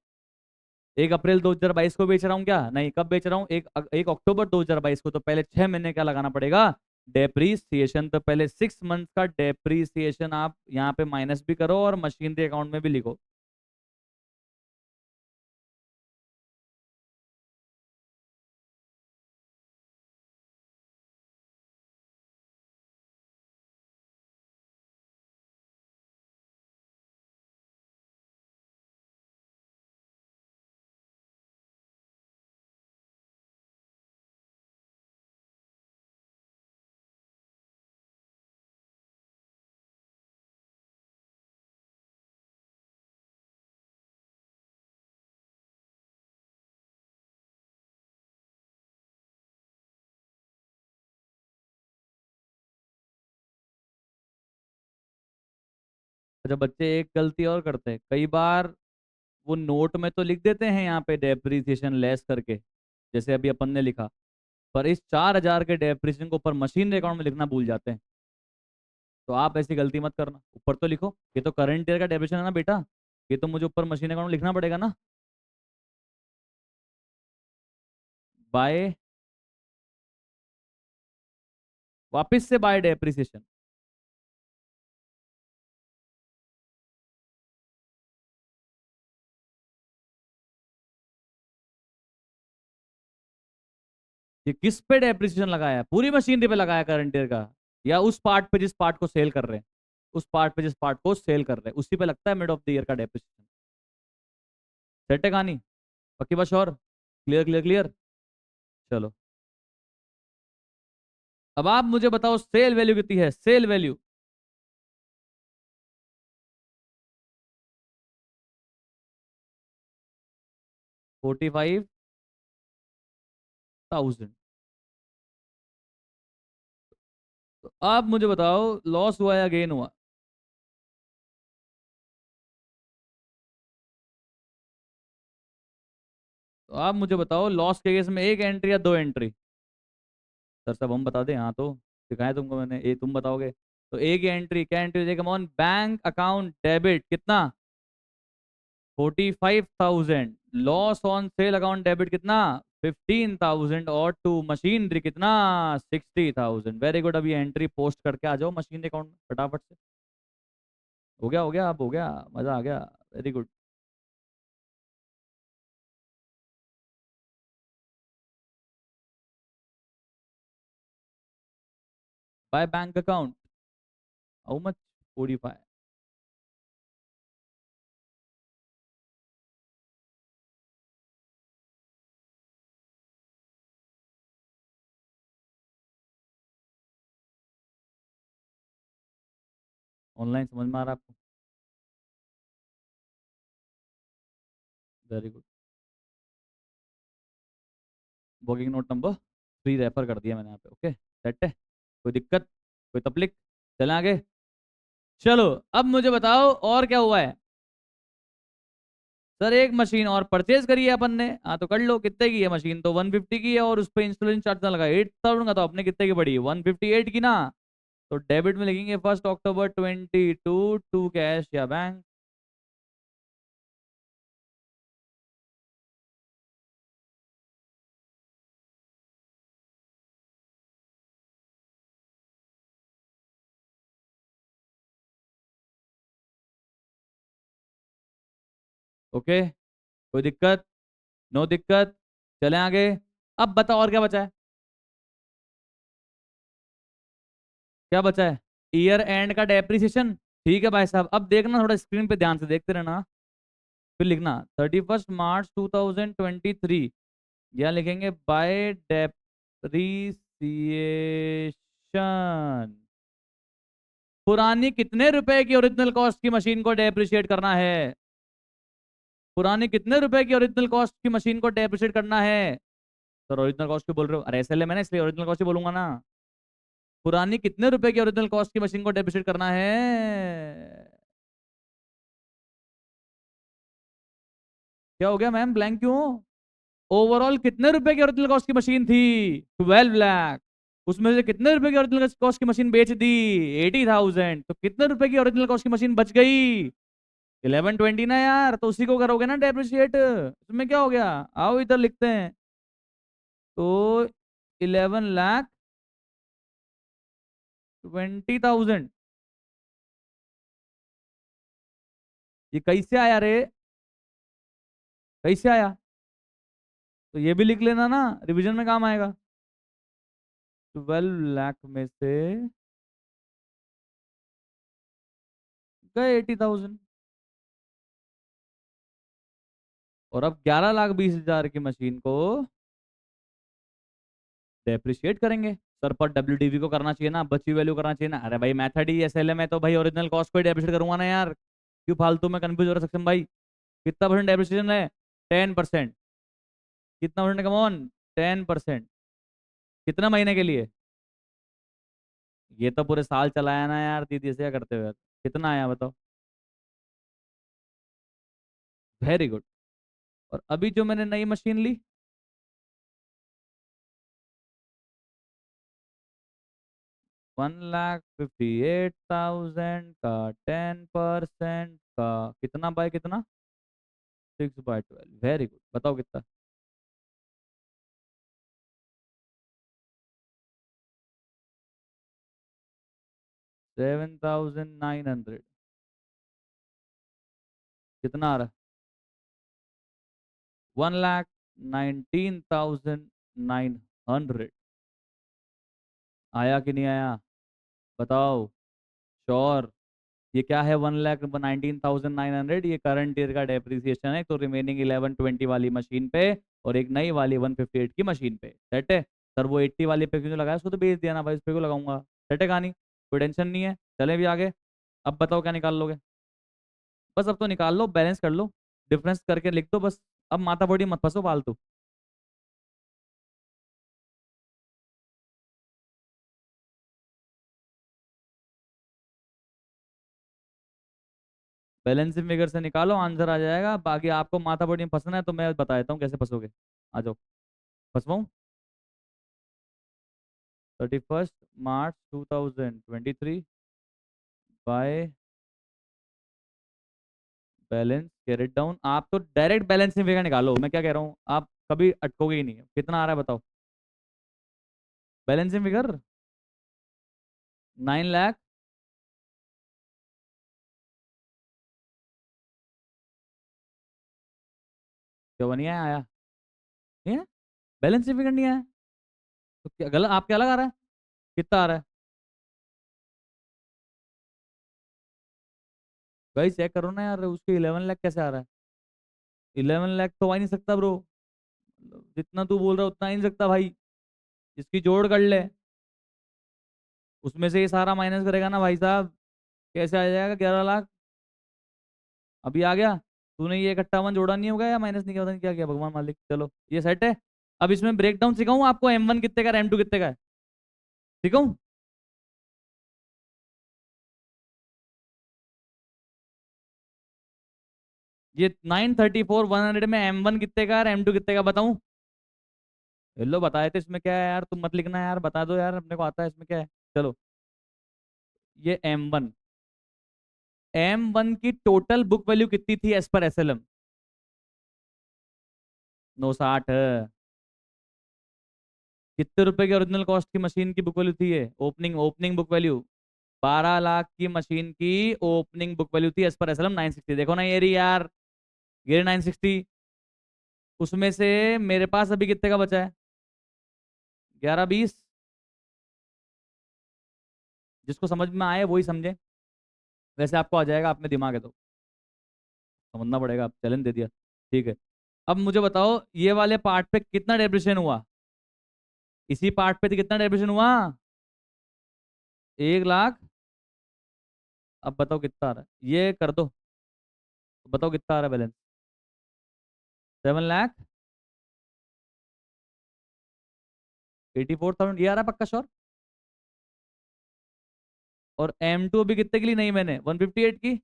1 अप्रैल 2022 को बेच रहा हूँ क्या? नहीं, कब बेच रहा हूँ? 1 अक्टूबर 2022 को। तो पहले 6 महीने क्या लगाना पड़ेगा, डेप्रीसिएशन। तो पहले 6 मंथ का डेप्रीसिएशन आप यहाँ पे माइनस भी करो और मशीनरी अकाउंट में भी लिखो। जब बच्चे एक गलती और करते हैं कई बार, वो नोट में तो लिख देते हैं यहाँ पे डेप्रीसिएशन लेस करके, जैसे अभी अपन ने लिखा, पर इस 4,000 के डेप्रीसिएशन को ऊपर मशीन अकाउंट में लिखना भूल जाते हैं। तो आप ऐसी गलती मत करना, ऊपर तो लिखो। ये तो करंट ईयर का डेप्रीसिएशन है ना बेटा, ये तो मुझे ऊपर मशीन अकाउंट में लिखना पड़ेगा ना। बाय, वापस से बाय डेप्रीसिएशन। ये किस पे डेप्रिसिएशन लगाया है, पूरी मशीनरी पे लगाया करंट ईयर का, या उस पार्ट पे जिस पार्ट को सेल कर रहे हैं? उस पार्ट पे जिस पार्ट को सेल कर रहे हैं उसी पे लगता है मिड ऑफ द ईयर का डेप्रिसिएशन। सेट है कहानी? पक्की बात और? Clear clear clear. चलो, अब आप मुझे बताओ सेल वैल्यू कितनी है, सेल वैल्यू। 45,000। तो आप मुझे बताओ लॉस हुआ या गेन हुआ? तो आप मुझे बताओ, लॉस के केस में एक एंट्री या दो एंट्री? सर सब हम बता दें? हाँ तो सिखाया तुमको मैंने, ये तुम बताओगे। तो एक ही एंट्री, क्या एंट्री हो जाएगी? Come on, bank account debit कितना? 45,000। Loss on sale account debit कितना? 15,000। और टू मशीनरी कितना? 60,000। Very good. अभी एंट्री पोस्ट करके आ जाओ मशीन अकाउंट में फटाफट से। हो गया, हो गया, अब हो गया। मजा आ गया। Very good. By bank account, how much? 45। Online समझ में आ रहा है आपको? Very good. Booking note number 3 refer कर दिया मैंने यहाँ पे। ओके, सेट है। कोई दिक्कत, कोई तकलीफ? चलें आगे। चलो, अब मुझे बताओ और क्या हुआ है। सर एक मशीन और परचेज करी है अपन ने। हाँ तो कर लो। कितने की है मशीन? तो 150 की है, और उस पर इंस्टॉलेशन चार्ज ना लगा 8,000 का। तो अपने कितने की पड़ी? 158 की ना। तो डेबिट में लिखेंगे 1 अक्टूबर 22 टू कैश या बैंक। ओके, कोई दिक्कत? नो दिक्कत। चलें आगे। अब बताओ और क्या बचा है? क्या बचा है? ईयर एंड का डेप्रिसिएशन। ठीक है भाई साहब, अब देखना, थोड़ा स्क्रीन पे ध्यान से देखते रहना। फिर लिखना 31 मार्च 2023। या लिखेंगे बाय डेप्रिसिएशन। पुरानी कितने रुपए की ओरिजिनल कॉस्ट की मशीन को डेप्रिशिएट करना है? पुरानी कितने रुपए की ओरिजिनल कॉस्ट की मशीन को डेप्रिशिएट करना है? सर ओरिजिनल कॉस्ट क्यों बोल रहे हो? अरे एसएलएम है ना, इसलिए ओरिजिनल कॉस्ट ही बोलूंगा ना। पुरानी कितने रुपए की ओरिजिनल कॉस्ट की मशीन को डेप्रिशिएट करना है? क्या हो गया मैम, ब्लैंक क्यों? ओवरऑल कितने रुपए की ओरिजिनल कॉस्ट की मशीन थी? 12 लाख। उसमें से कितने रुपए की ओरिजिनल कॉस्ट की मशीन बेच दी? 80,000। तो कितने रुपए की ओरिजिनल कॉस्ट की मशीन बच गई? 1120 ना यार। तो उसी को करोगे ना डेप्रिशिएट, इसमें क्या हो गया? आओ इधर लिखते हैं। तो 11,20,000। ये कैसे आया रे? कैसे आया? तो ये भी लिख लेना ना, रिवीजन में काम आएगा। 12 लाख में से गए 80,000। और अब 11,20,000 की मशीन को डेप्रिशिएट करेंगे। सर पर डब्ल्यूडीवी को करना चाहिए ना, बची वैल्यू करना चाहिए ना। अरे भाई मेथड ही एसएलएम है, तो भाई ओरिजिनल कॉस्ट को ही डेप्रिशिएट करूंगा ना यार। क्यों फालतू में कंफ्यूज हो रहा सक्षम भाई? कितना परसेंट डेप्रिसिएशन है? 10%। कितना परसेंट? Come on, 10%। कितना महीने के लिए? ये तो पूरे साल चलाया ना यार दीदी, से क्या करते हुए? कितना आया बताओ? Very good. और अभी जो मैंने नई मशीन ली, 1,58,000 का 10% का कितना बाय कितना? 6/12। Very good. बताओ कितना? 7,900। कितना आ रहा? 1,19,900। आया कि नहीं आया? बताओ। श्योर? ये क्या है? 1,19,900। ये करंट ईयर का डेप्रिसिएशन है, तो रिमेनिंग 1120 वाली मशीन पे, और एक नई वाली 158 की मशीन पे। सेट है? सर वो 80 वाले पे क्यों लगाया? उसको तो बेच दिया ना भाई, उस पे क्यों लगाऊंगा? सेट है कहानी? कोई टेंशन नहीं है। चले भी आगे। अब बताओ क्या निकाल लोगे? बस अब तो निकाल लो, बैलेंस कर लो, डिफरेंस करके लिख दो बस। अब माथा बड़ी मत फंसो फालतू। बैलेंसिंग फिगर से निकालो, आंसर आ जाएगा। बाकी आपको माथा बड़ी में फंसना है तो मैं बता देता हूँ कैसे फंसोगे। आ जाओ, फंसवाऊँ। 31 मार्च 2023 बाय बैलेंस कैरेट डाउन। आप तो डायरेक्ट बैलेंसिंग फिगर निकालो, मैं क्या कह रहा हूँ, आप कभी अटकोगे ही नहीं। कितना आ रहा है बताओ बैलेंसिंग फिगर? 9 लाख। क्यों नहीं आया? नहीं है? बैलेंसिंग फिगर नहीं आया तो क्या गलत, आपके अलग आ रहा है? कितना आ रहा है भाई? चेक करो ना यार, उसके 11 लाख कैसे आ रहा है? 11 लाख तो आ ही नहीं सकता ब्रो। जितना तू बोल रहा है उतना आ ही नहीं सकता भाई। इसकी जोड़ कर ले, उसमें से ये सारा माइनस करेगा ना भाई साहब, कैसे आ जाएगा 11 लाख? अभी आ गया? तूने ये इकट्ठा वन जोड़ा नहीं होगा या माइनस नहीं किया, पता नहीं क्या किया, भगवान मालिक। चलो ये सेट है। अब इसमें ब्रेक डाउन सिखाऊं आपको, M1 कितने का, M2 कितने का है, सिखाऊं? ये 934 100 में M1 कितने का और M2 कितने का बताऊं? लो बताए थे, इसमें क्या है यार, तुम मत लिखना यार, बता दो यार, अपने को आता है, इसमें क्या है। चलो, ये M1 की टोटल बुक वैल्यू कितनी थी एज पर SLM? 960। कितने रुपए की ओरिजिनल कॉस्ट की मशीन की बुक वैल्यू थी ये? Opening opening book value 12 lakh की मशीन की ओपनिंग बुक वैल्यू थी एज पर SLM 960। देखो ना ये रही यार, ये 960। उसमें से मेरे पास अभी कितने का बचा है? 11 20। जिसको समझ में आए वही समझे, वैसे आपको आ जाएगा, आप में दिमाग है तो समझना पड़ेगा। आप चैलेंज दे दिया, ठीक है। अब मुझे बताओ ये वाले पार्ट पे कितना डेप्रिसिएशन हुआ? इसी पार्ट पे तो कितना डेप्रिसिएशन हुआ? 1 लाख। अब बताओ कितना आ रहा है, ये कर दो, बताओ कितना आ रहा है बैलेंस? 7 लाख 84,000 ये आ रहा है पक्का श्योर? और M2 अभी कितने की ली नहीं मैंने, 158 की।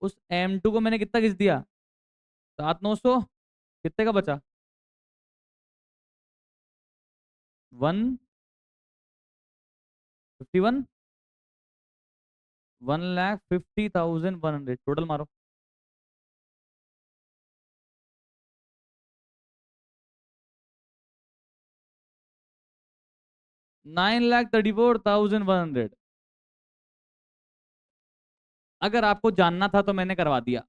उस M2 को मैंने कितना खींच दिया? 7 900। कितने का बचा? 151। 1,50,100 टोटल मारो। 9,34,100। अगर आपको जानना था तो मैंने करवा दिया।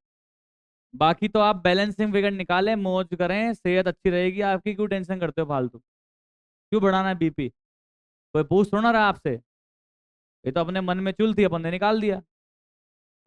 बाकी तो आप बैलेंसिंग फिगर निकालें, मौज करें, सेहत अच्छी रहेगी आपकी। क्यों टेंशन करते हो फालतू? क्यों बढ़ाना है BP? कोई पूछ थोड़ा ना रहा आपसे, ये तो अपने मन में चुल थी, अपन ने निकाल दिया।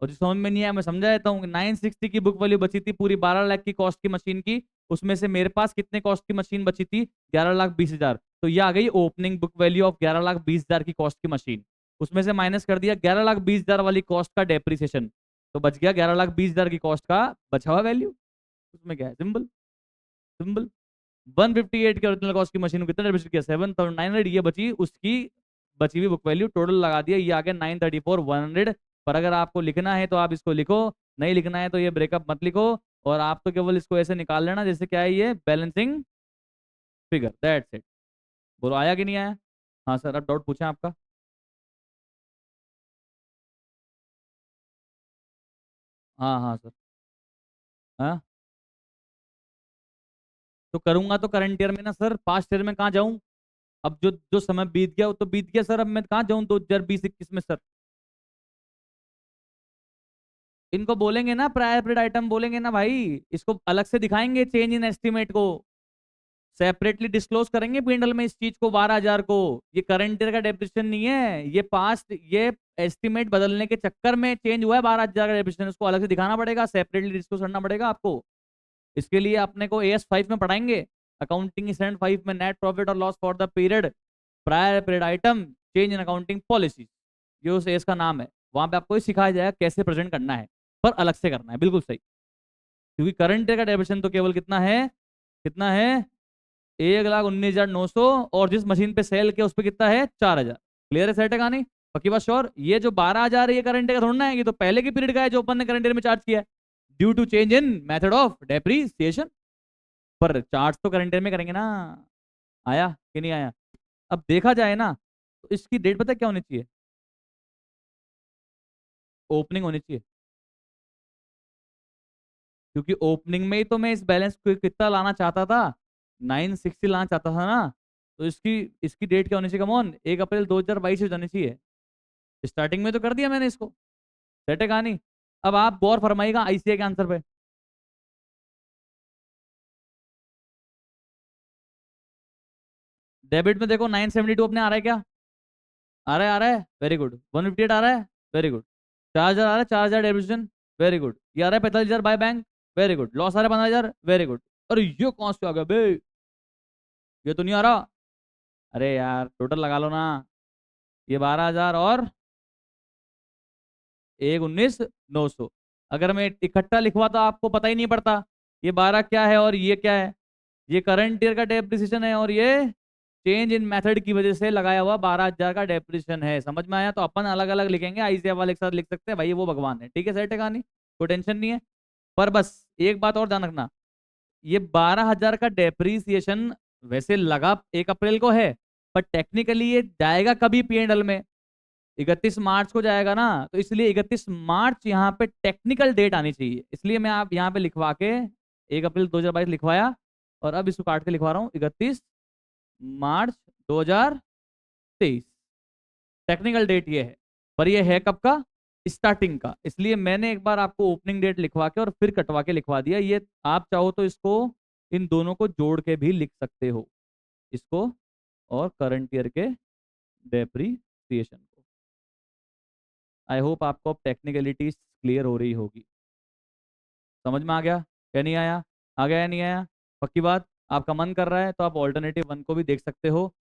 और जो समझ में नहीं आया मैं समझा देता हूँ। 960 की बुक वैल्यू बची थी पूरी 12 लाख की कॉस्ट की मशीन की। उसमें से मेरे पास कितने कॉस्ट की मशीन बची थी? 11,20,000। तो ये आ गई ओपनिंग बुक वैल्यू ऑफ 11,20,000 की कॉस्ट की मशीन। उसमें से माइनस कर दिया 11,20,000 वाली कॉस्ट का डेप्रिसिएशन, तो बच गया 11,20,000 की कॉस्ट का बचा हुआ वैल्यू। उसमें क्या है, सिंपल सिंपल। 158 के ओरिजिनल कॉस्ट की मशीन को कितना डेप्रिसिएट किया? 7,900। ये बची उसकी बची हुई बुक वैल्यू, टोटल लगा दिया, ये आ गया 934,100। पर अगर आपको लिखना है तो आप इसको लिखो, नहीं लिखना है तो ये ब्रेकअप मत लिखो। और आप तो केवल इसको ऐसे निकाल लेना जैसे क्या है, ये बैलेंसिंग फिगर, दैट्स इट। बोलो आया कि नहीं आया? हाँ सर, अब डाउट पूछें आपका। हाँ हाँ सर। हाँ, तो करूंगा तो करंट ईयर में ना सर, पास्ट ईयर में कहाँ जाऊं? अब जो जो समय बीत गया वो तो बीत गया सर, अब मैं कहाँ जाऊं 2020-21 में सर? इनको बोलेंगे ना प्रायर पीरियड आइटम, बोलेंगे ना भाई। इसको अलग से दिखाएंगे चेंज इन एस्टीमेट को, सेपरेटली डिस्क्लोज करेंगे पिंडल में इस चीज को, 12,000 को। ये करंट ईयर का डेप्रिसिएशन नहीं है, ये पास्ट, ये एस्टीमेट बदलने के चक्कर में चेंज हुआ है 12,000 का डेप्रिसिएशन। उसको अलग से दिखाना पड़ेगा, सेपरेटली डिस्क्लोज करना पड़ेगा आपको। इसके लिए अपने को AS5 में पढ़ाएंगे, अकाउंटिंग स्टैंडर्ड 5 में, नेट प्रॉफिट और loss for the period, prior period item, change in accounting policy, ये उस एस का नाम है। वहां पे आपको ये सिखाया जाएगा कैसे प्रेजेंट करना है, पर अलग से करना है, बिल्कुल सही। क्योंकि करंट ईयर का डेबिशन तो केवल कितना है, कितना है? 1,19,900। और जिस मशीन पे सेल किया उस पर कितना है? 4,000। क्लियर है, सेट है कहानी? पक्की बात श्योर। ये जो 12,000 ये करंट का थोड़ा ना है, ये तो पहले की पीरियड का है जो अपन ने करंट ईयर में चार्ज किया है due to change in method of depreciation. पर चार्ज तो करंट ईयर में करेंगे ना। आया कि नहीं आया? अब देखा जाए ना तो इसकी डेट पता है क्या होनी चाहिए? ओपनिंग होनी चाहिए, क्योंकि ओपनिंग में ही तो मैं इस बैलेंस को कितना लाना चाहता था, 960 लाना चाहता था ना। तो इसकी इसकी डेट क्या होनी चाहिए? कमॉन, 1 अप्रैल 2022 हो जानी चाहिए। स्टार्टिंग में तो कर दिया मैंने इसको, सेट है कहानी। अब आप गौर फरमाइएगा आईसीआई के आंसर पे। डेबिट में देखो 972 अपने आ रहा है क्या? आ रहा है, आ रहा है, वेरी गुड। 158 आ रहा है, वेरी गुड। 4,000 आ रहा है, 4,000 डेबिटेशन, वेरी गुड। ये आ रहा है 45,000 by bank, very good. Loss आ रहा है 15,000, वेरी गुड। अरे ये कौन से आ गया बे? ये तो नहीं आ रहा। अरे यार टोटल लगा लो ना, ये 12,000 और 1,19,900। अगर मैं इकट्ठा लिखवा तो आपको पता ही नहीं पड़ता ये 12 क्या है और ये क्या है। ये करंट ईयर का डेप्रिसिएशन है और ये चेंज इन मेथड की वजह से लगाया हुआ 12,000 का डेप्रिसिएशन है। समझ में आया? तो अपन अलग अलग लिखेंगे, आईसीआई वाले के साथ लिख सकते हैं भाई, वो भगवान है। ठीक है, सेट है कहानी, कोई टेंशन नहीं है। पर बस एक बात और ध्यान रखना, ये 12,000 का डेप्रिसिएशन वैसे लगा 1 अप्रैल को है, पर टेक्निकली ये जाएगा कभी पीएनएल में? 31 मार्च को जाएगा ना, तो इसलिए 31 मार्च यहाँ पे टेक्निकल डेट आनी चाहिए। इसलिए मैं आप यहाँ पे लिखवा के 1 अप्रैल 2022 लिखवाया, और अब इसको काट के लिखवा रहा हूँ 31 मार्च 2023। टेक्निकल डेट ये है, पर ये है कब का? स्टार्टिंग का। इसलिए मैंने एक बार आपको ओपनिंग डेट लिखवा के और फिर कटवा के लिखवा दिया। ये आप चाहो तो इसको, इन दोनों को जोड़ के भी लिख सकते हो, इसको और करंट ईयर के डेप्रीसिएशन को। आई होप आपको अब टेक्निकलिटीज क्लियर हो रही होगी। समझ में आ गया या नहीं आया? आ गया या नहीं आया? पक्की बात। आपका मन कर रहा है तो आप ऑल्टरनेटिव वन को भी देख सकते हो,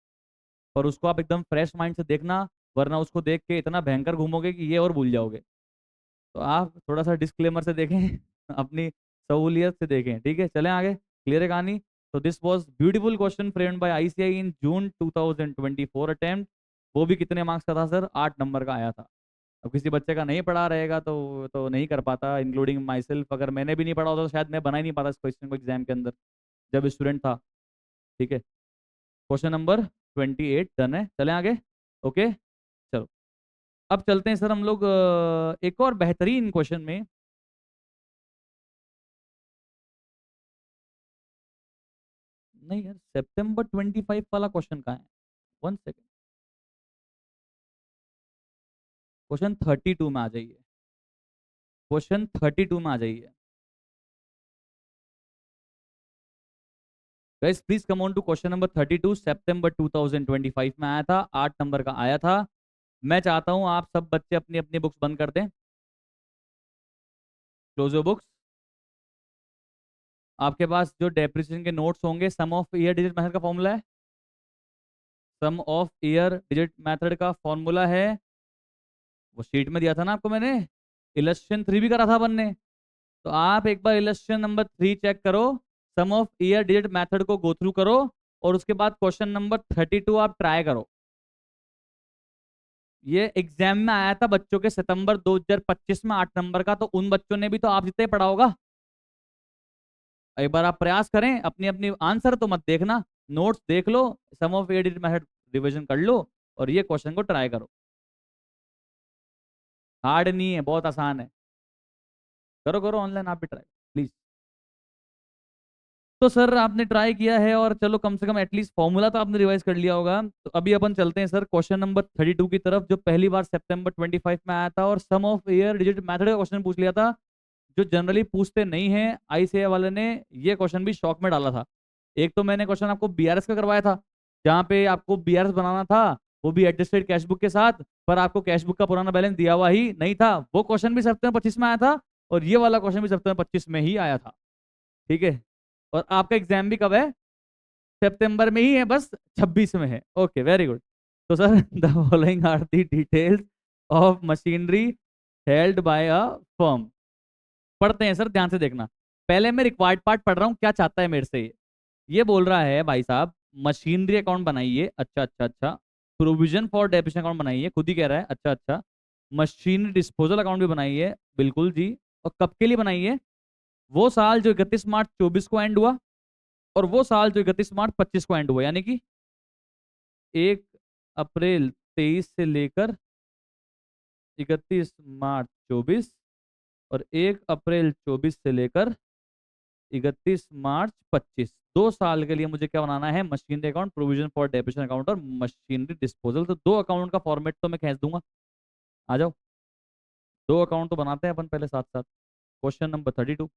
पर उसको आप एकदम फ्रेश माइंड से देखना, वरना उसको देख के इतना भयंकर घूमोगे कि ये और भूल जाओगे। तो आप थोड़ा सा डिस्क्लेमर से देखें अपनी सहूलियत से देखें। ठीक है, चलें आगे। क्लियर है कहानी? तो this was beautiful question framed bye ICI in June 2024 attempt. वो भी कितने मार्क्स का था सर? 8 नंबर का आया था। अब किसी बच्चे का नहीं पढ़ा रहेगा तो नहीं कर पाता, इंक्लूडिंग माई सेल्फ। अगर मैंने भी नहीं पढ़ा होता तो शायद मैं बना ही नहीं पाता इस क्वेश्चन को एग्जाम के अंदर जब स्टूडेंट था। ठीक है, क्वेश्चन नंबर 28 डन है। चलें आगे। ओके, चलो अब चलते हैं सर हम लोग एक और बेहतरीन क्वेश्चन में। नहीं यार, सितंबर 25 वाला क्वेश्चन कहाँ है? 1 सेकेंड, क्वेश्चन 32 में आ जाइए। क्वेश्चन 32 में आ जाइए guys, please come on to question number 32। सितंबर 2025 में आया था, 8 नंबर का आया था। मैं चाहता हूं आप सब बच्चे अपनी अपनी बुक्स बंद कर दें, क्लोज योर बुक्स। आपके पास जो डेप्रिसिएशन के नोट्स होंगे, सम ऑफ ईयर डिजिट मेथड का फॉर्मूला है। सम ऑफ ईयर डिजिट मेथड का फॉर्मूला है, वो शीट में दिया था ना आपको मैंने। इलस्ट्रेशन 3 भी करा था अपन ने। तो आप एक बार इलस्ट्रेशन नंबर 3 चेक करो, सम ऑफ ईयर डिजिट मेथड को गो थ्रू करो, और उसके बाद क्वेश्चन नंबर 32 आप ट्राई करो। ये एग्जाम में आया था बच्चों के सितंबर 2025 में 8 नंबर का, तो उन बच्चों ने भी तो आप जितने ही पढ़ा होगा। एक बार आप प्रयास करें, अपनी अपनी आंसर तो मत देखना, नोट्स देख लो, sum of year digit method revision कर लो, और ये क्वेश्चन को ट्राई करो। हार्ड नहीं है, बहुत आसान है। करो करो ऑनलाइन आप भी ट्राई प्लीज। तो सर आपने ट्राई किया है, और चलो कम से कम एटलीस्ट फॉर्मूला तो आपने रिवाइज कर लिया होगा। तो अभी अपन चलते हैं सर क्वेश्चन नंबर 32 की तरफ, जो पहली बार सितंबर 25 में आया था, और सम ऑफ ईयर डिजिट मेथड का क्वेश्चन पूछ लिया था, जो जनरली पूछते नहीं हैं। आईसीएआई वाले ने ये क्वेश्चन भी शॉक में डाला था। एक तो मैंने क्वेश्चन आपको बीआरएस का करवाया था, जहाँ पे आपको बीआरएस बनाना था, वो भी एडजस्टेड कैश बुक के साथ, पर आपको कैश बुक का पुराना बैलेंस दिया हुआ ही नहीं था। वो क्वेश्चन भी सितंबर 25 में आया था, और ये वाला क्वेश्चन भी सितंबर 25 में ही आया था। ठीक है, और आपका एग्जाम भी कब है? सितंबर में ही है, बस 26 में है। Okay, very good. तो sir the following are the details of machinery held by a firm. पढ़ते हैं सर, ध्यान से देखना। पहले मैं रिक्वायर्ड पार्ट पढ़ रहा हूँ, क्या चाहता है मेरे से ये बोल रहा है भाई साहब, मशीनरी अकाउंट बनाइए। अच्छा अच्छा अच्छा, प्रोविजन फॉर डेप्रिसिएशन अकाउंट बनाई है, खुद ही कह रहा है। अच्छा अच्छा। मशीन डिस्पोजल अकाउंट भी बनाई है, बिल्कुल जी। और कब के लिए बनाई है? वो साल जो 31 मार्च 24 को एंड हुआ, और वो साल जो 31 मार्च 25 को एंड हुआ, यानी कि 1 अप्रैल 23 से लेकर 31 मार्च 24, और 1 अप्रैल 24 से लेकर 31 मार्च 25, 2 साल के लिए मुझे क्या बनाना है? Machinery account, provision for depreciation account और मशीनरी डिस्पोजल। तो दो अकाउंट का फॉर्मेट तो मैं खींच दूंगा। आ जाओ, दो अकाउंट तो बनाते हैं अपन पहले साथ साथ। Question number 32।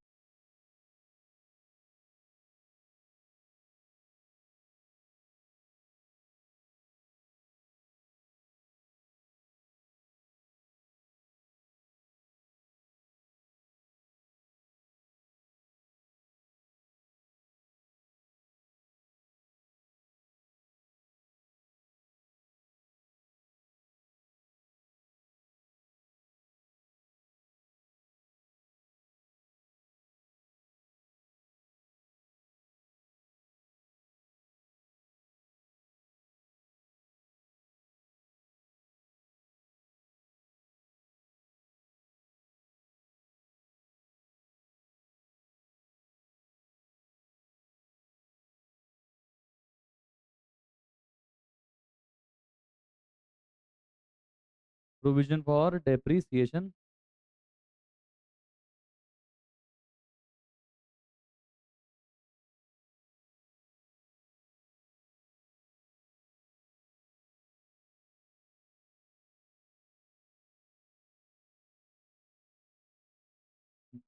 Provision for depreciation.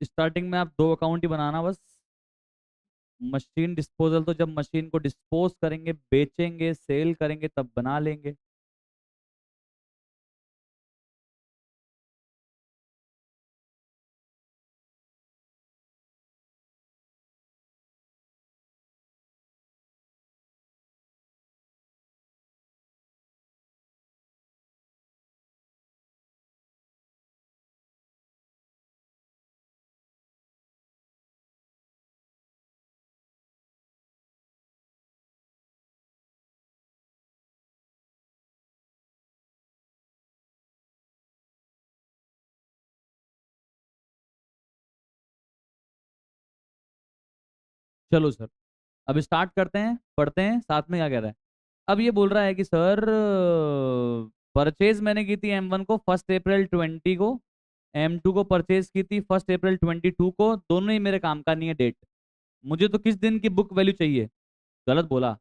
Starting में आप दो अकाउंट ही बनाना बस। मशीन डिस्पोजल तो जब मशीन को डिस्पोज करेंगे, बेचेंगे, सेल करेंगे, तब बना लेंगे। चलो सर, अब स्टार्ट करते हैं, पढ़ते हैं साथ में क्या कह रहा है। अब ये बोल रहा है कि सर, परचेज मैंने की थी M1 को 1 अप्रैल 20 को, M2 को परचेज की थी 1 अप्रैल 22 को। दोनों ही मेरे काम का नहीं है डेट। मुझे तो किस दिन की बुक वैल्यू चाहिए? गलत बोला।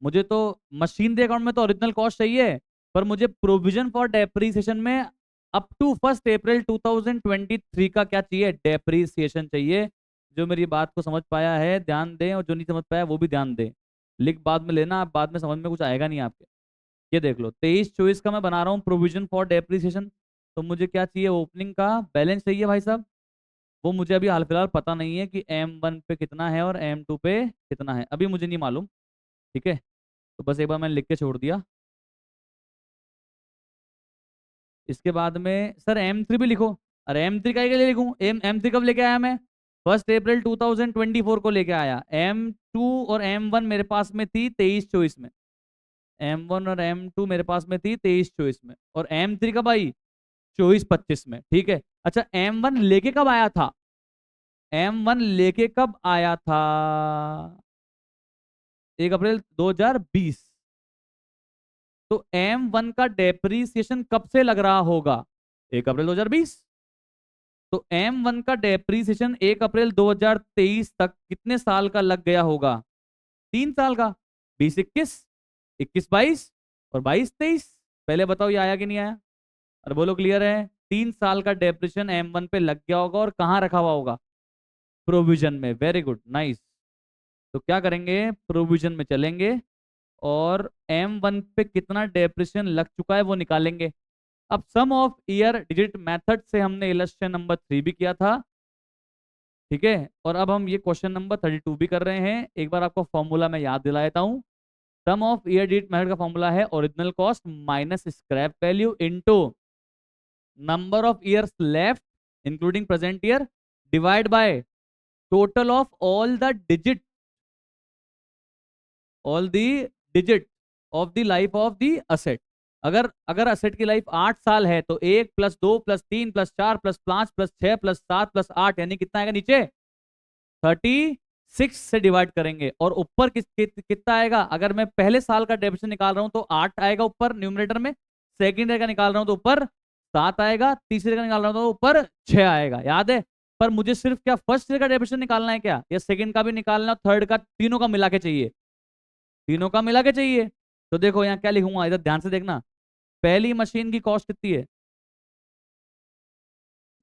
मुझे तो मशीनरी अकाउंट में तो ओरिजिनल कॉस्ट चाहिए, पर मुझे प्रोविजन फॉर डेप्रीसिएशन में अप टू 1 अप्रैल 2023 का क्या चाहिए? डेप्रीसिएशन चाहिए। जो मेरी बात को समझ पाया है ध्यान दें, और जो नहीं समझ पाया वो भी ध्यान दें। लिख बाद में लेना, आप बाद में समझ में कुछ आएगा नहीं आपके। ये देख लो, 23-24 का मैं बना रहा हूँ प्रोविजन फॉर डेप्रीसिएशन। तो मुझे क्या चाहिए? ओपनिंग का बैलेंस चाहिए भाई साहब। वो मुझे अभी हाल फिलहाल पता नहीं है कि M1 पे कितना है और M2 पे कितना है, अभी मुझे नहीं मालूम। ठीक है, तो बस एक बार मैंने लिख के छोड़ दिया। इसके बाद में सर M3 भी लिखो। अरे M3 का के लिए लिखूं? M3 कब लेके आया मैं? 1 अप्रैल 2024 को लेके आया। M2 और M1 मेरे पास में थी 23-24 में। M1 और M2 मेरे पास में थी 23-24 में, और M3 कब आई? 24-25 में। ठीक है, अच्छा M1 लेके कब आया था? M1 लेके कब आया था? 1 अप्रैल 2020। तो M1 का डेप्रीसिएशन कब से लग रहा होगा? 1 अप्रैल 2020। तो M1 का डेप्रीसिएशन 1 अप्रैल 2023 तक कितने साल का लग गया होगा? 3 साल का। 20-21, 21-22 और 22-23। पहले बताओ ये आया कि नहीं आया? और बोलो क्लियर है? 3 साल का डेप्रिसिएशन M1 पे लग गया होगा, और कहाँ रखा हुआ होगा? प्रोविजन में। Very good, nice. तो क्या करेंगे? प्रोविजन में चलेंगे, और M1 पे कितना डेप्रिसिएशन लग चुका है वो निकालेंगे। अब सम ऑफ ईयर डिजिट मेथड से हमने इलस्ट्रेशन नंबर 3 भी किया था। ठीक है, और अब हम ये क्वेश्चन नंबर 32 भी कर रहे हैं। एक बार आपको फॉर्मूला मैं याद दिला देता हूँ। सम ऑफ ईयर डिजिट मेथड का फॉर्मूला है original cost minus scrap value into number of years left including present year divide by total of all the digit of the life of the asset. अगर अगर asset की life 8 साल है तो 1 + 2 + 3 + 4 + 5 + 7 + 8 यानी कितना आएगा नीचे? 36 से डिवाइड करेंगे। और ऊपर कितना आएगा? अगर मैं पहले साल का डेफिनेशन निकाल रहा हूं तो 8 आएगा ऊपर न्यूमरेटर में, सेकेंड ईयर का निकाल रहा हूं तो ऊपर 7 आएगा, तीसरे का निकाल रहा हूं तो ऊपर 6 आएगा। याद है? पर मुझे सिर्फ क्या फर्स्ट ईयर का डेफिनेशन निकालना है क्या, या सेकंड का भी निकालना है, थर्ड का, तीनों का मिला के चाहिए? तीनों का मिला के चाहिए। तो देखो यहाँ क्या लिखूंगा, इधर ध्यान से देखना। पहली मशीन की कॉस्ट कितनी है?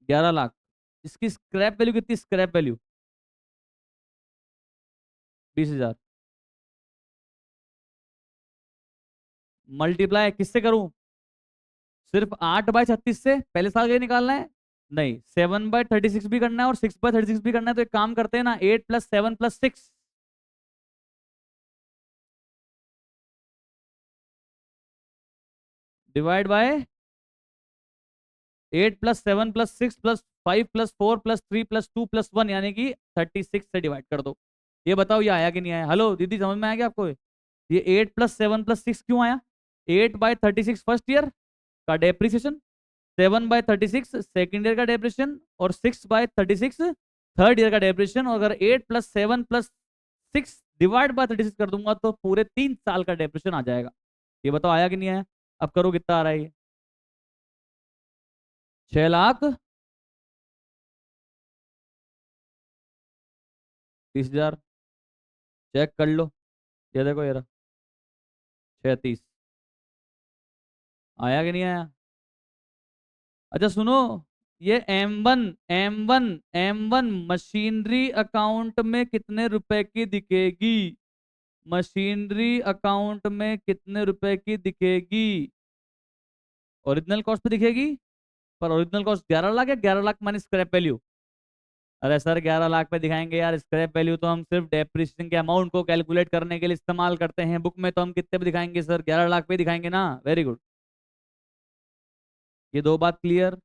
11 लाख। इसकी स्क्रैप वैल्यू कितनी? Scrap value 20,000। मल्टीप्लाई किससे करूं? सिर्फ 8/36 से पहले साल का ही निकालना है? नहीं, 7/36 भी करना है और 6/36 भी करना है। तो एक काम करते हैं ना, 8 + 7 + 6 डिवाइड बाय 8 + 7 + 6 + 5 + 4 + 3 + 2 + 1 यानी कि 36 से डिवाइड कर दो। ये बताओ ये आया कि नहीं आया? हेलो दीदी, समझ में आया क्या आपको? ये 8 + 7 + 6 क्यों आया? 8/36 फर्स्ट ईयर का डेप्रिसिएशन, 7/36 सेकेंड ईयर का डेप्रिसिएशन, और 6/36 थर्ड ईयर का डेप्रिसिएशन। और अगर 8 + 7 + 6 डिवाइड बाय 36 कर दूंगा तो पूरे 3 साल का डेप्रिसिएशन आ जाएगा। ये बताओ आया कि नहीं आया? अब करो कितना आ रहा है ये? 6,30,000। चेक कर लो। ये देखो ये रहा, 36। आया कि नहीं आया? अच्छा सुनो, ये एम वन मशीनरी अकाउंट में कितने रुपए की दिखेगी? मशीनरी अकाउंट में कितने रुपए की दिखेगी? ओरिजिनल कॉस्ट पे दिखेगी। पर ओरिजिनल कॉस्ट 11 लाख है, 11 लाख माइनस स्क्रैप वैल्यू। अरे सर 11 लाख पे दिखाएंगे यार, स्क्रैप वैल्यू तो हम सिर्फ डेप्रिसिएशन के अमाउंट को कैलकुलेट करने के लिए इस्तेमाल करते हैं। बुक में तो हम कितने पे दिखाएंगे सर? 11 लाख पे दिखाएंगे ना। Very good. ये दो बात क्लियर।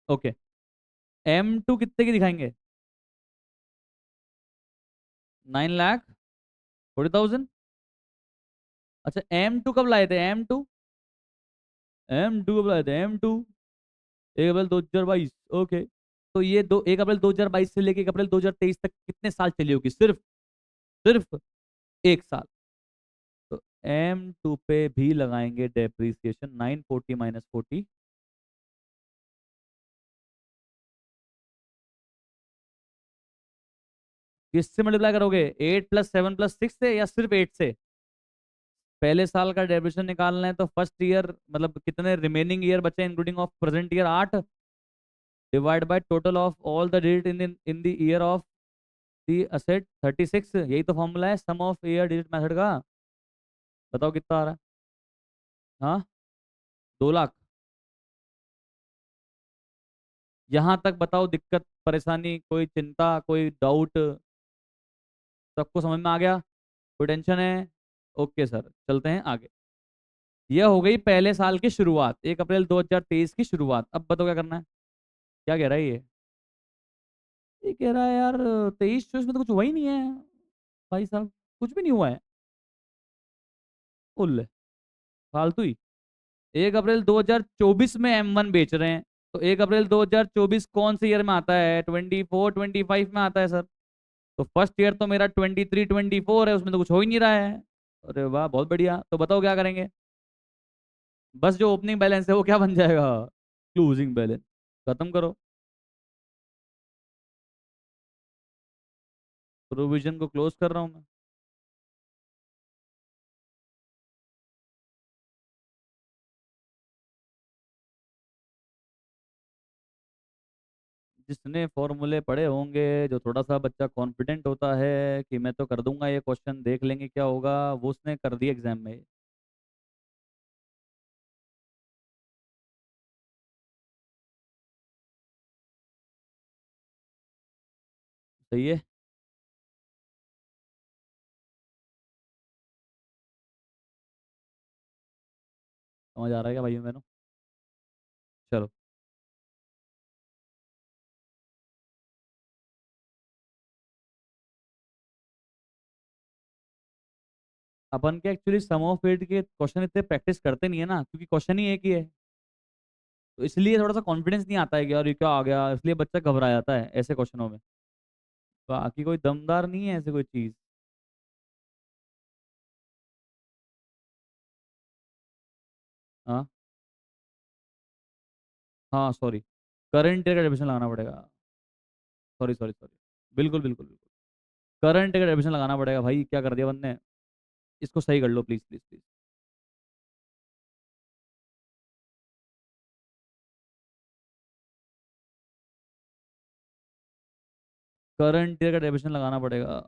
ओके। M2 कितने की दिखाएंगे? 9,40,000। अच्छा M2 कब लाए थे? M2 M2 कब लाए थे? M2 1 अप्रैल 2022। ओके। तो ये 1 अप्रैल 2022 से लेके 1 अप्रैल 2023 तक कितने साल चली होगी? सिर्फ सिर्फ 1 साल। तो M2 पे भी लगाएंगे डेप्रीसिएशन, 940 माइनस 40। किससे मल्टीप्लाई करोगे? 8 + 7 + 6 से या सिर्फ 8 से? पहले साल का डेप्रिसिएशन निकालना है तो फर्स्ट ईयर मतलब कितने रिमेनिंग ईयर बचे including of present year? 8 divide by total of all the digit in the year of the asset 36। यही तो फॉर्मूला है सम ऑफ ईयर डिजिट मेथड का। बताओ कितना आ रहा है? हाँ, 2 लाख। यहाँ तक बताओ, दिक्कत परेशानी कोई चिंता कोई डाउट? सबको समझ में आ गया? कोई टेंशन है? ओके सर, चलते हैं आगे। यह हो गई पहले साल की शुरुआत, 1 अप्रैल 2023 की शुरुआत। अब बताओ क्या करना है? क्या कह रहा है ये कह रहा है यार 23-24 में तो कुछ हुआ ही नहीं है भाई साहब, कुछ भी नहीं हुआ है। उल्ले फालतू ही। 1 अप्रैल 2024 में M1 बेच रहे हैं, तो 1 अप्रैल 2024 कौन से ईयर में आता है? 24-25 में आता है सर। तो फर्स्ट ईयर तो मेरा 23-24 है, उसमें तो कुछ हो ही नहीं रहा है। अरे वाह, बहुत बढ़िया। तो बताओ क्या करेंगे? बस जो ओपनिंग बैलेंस है वो क्या बन जाएगा? Closing balance. खत्म करो। प्रोविजन को क्लोज कर रहा हूँ मैं। जिसने फॉर्मूले पढ़े होंगे, जो थोड़ा सा बच्चा कॉन्फिडेंट होता है कि मैं तो कर दूंगा ये क्वेश्चन, देख लेंगे क्या होगा, वो उसने कर दिया एग्जाम में। सही है। समझ आ रहा है क्या भाई मैंने? चलो। अपन के एक्चुअली सम ऑफ इट के क्वेश्चन इतने प्रैक्टिस करते नहीं है ना, क्योंकि क्वेश्चन ही एक ही है। तो इसलिए थोड़ा सा कॉन्फिडेंस नहीं आता है कि यार ये क्या आ गया, इसलिए बच्चा घबरा जाता है ऐसे क्वेश्चनों में। बाकी कोई दमदार नहीं है ऐसे कोई चीज। हाँ। हाँ सॉरी, करंट ईयर का एडमिशन लगाना पड़ेगा। Sorry sorry sorry. बिल्कुल बिल्कुल बिल्कुल। करंट ईयर का एडमिशन लगाना पड़ेगा भाई, क्या कर दिया बंदे। इसको सही कर लो please please please. Current year का एडमिशन लगाना पड़ेगा।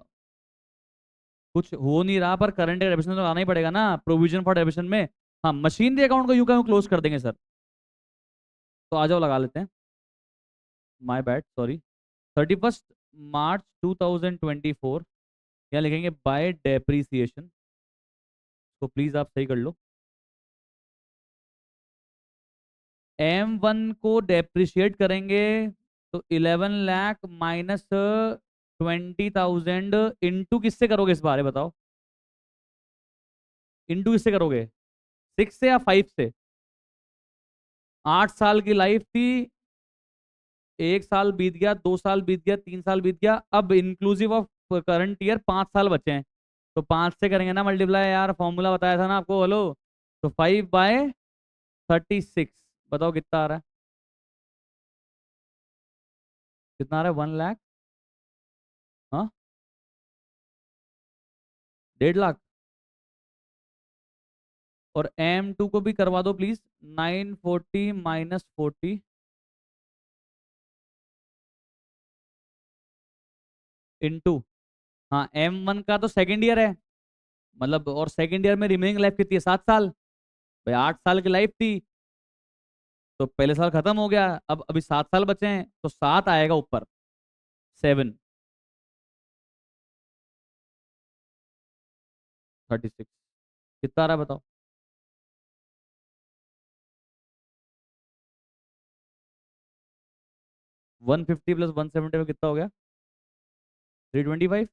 कुछ हो नहीं रहा पर करंट ईयर एडमिशन तो लगाना ही पड़ेगा ना, प्रोविजन फॉर एडमिशन में। हाँ, मशीन दी अकाउंट को यूं का यूं क्लोज कर देंगे सर। तो आ जाओ लगा लेते हैं। My bad sorry. 31 मार्च 2024। यहाँ लिखेंगे बाय डेप्रीसिएशन। तो प्लीज आप सही कर लो। M1 को डेप्रिशिएट करेंगे तो 11 लाख माइनस 20,000 इंटू किससे करोगे इस बारे बताओ। इंटू किससे करोगे, 6 से या 5 से। 8 साल की लाइफ थी। 1 साल बीत गया, 2 साल बीत गया, 3 साल बीत गया, अब इंक्लूसिव ऑफ करंट ईयर 5 साल बचे हैं। तो 5 से करेंगे ना मल्टीप्लाई, यार फॉर्मूला बताया था ना आपको, हेलो। तो 5/36। बताओ कितना आ रहा है। कितना आ रहा है, 1 लाख। हाँ, 1.5 लाख। और M2 को भी करवा दो प्लीज। 940 - 40 इंटू। हाँ, M1 का तो सेकेंड ईयर है, मतलब और सेकेंड ईयर में रिमेनिंग लाइफ कितनी है, 7 साल। भाई 8 साल की लाइफ थी, तो पहले साल खत्म हो गया, अब अभी 7 साल बचे हैं, तो 7 आएगा ऊपर। 7। 36। कितना आ रहा है बताओ। 150 + 170 में कितना हो गया, 325।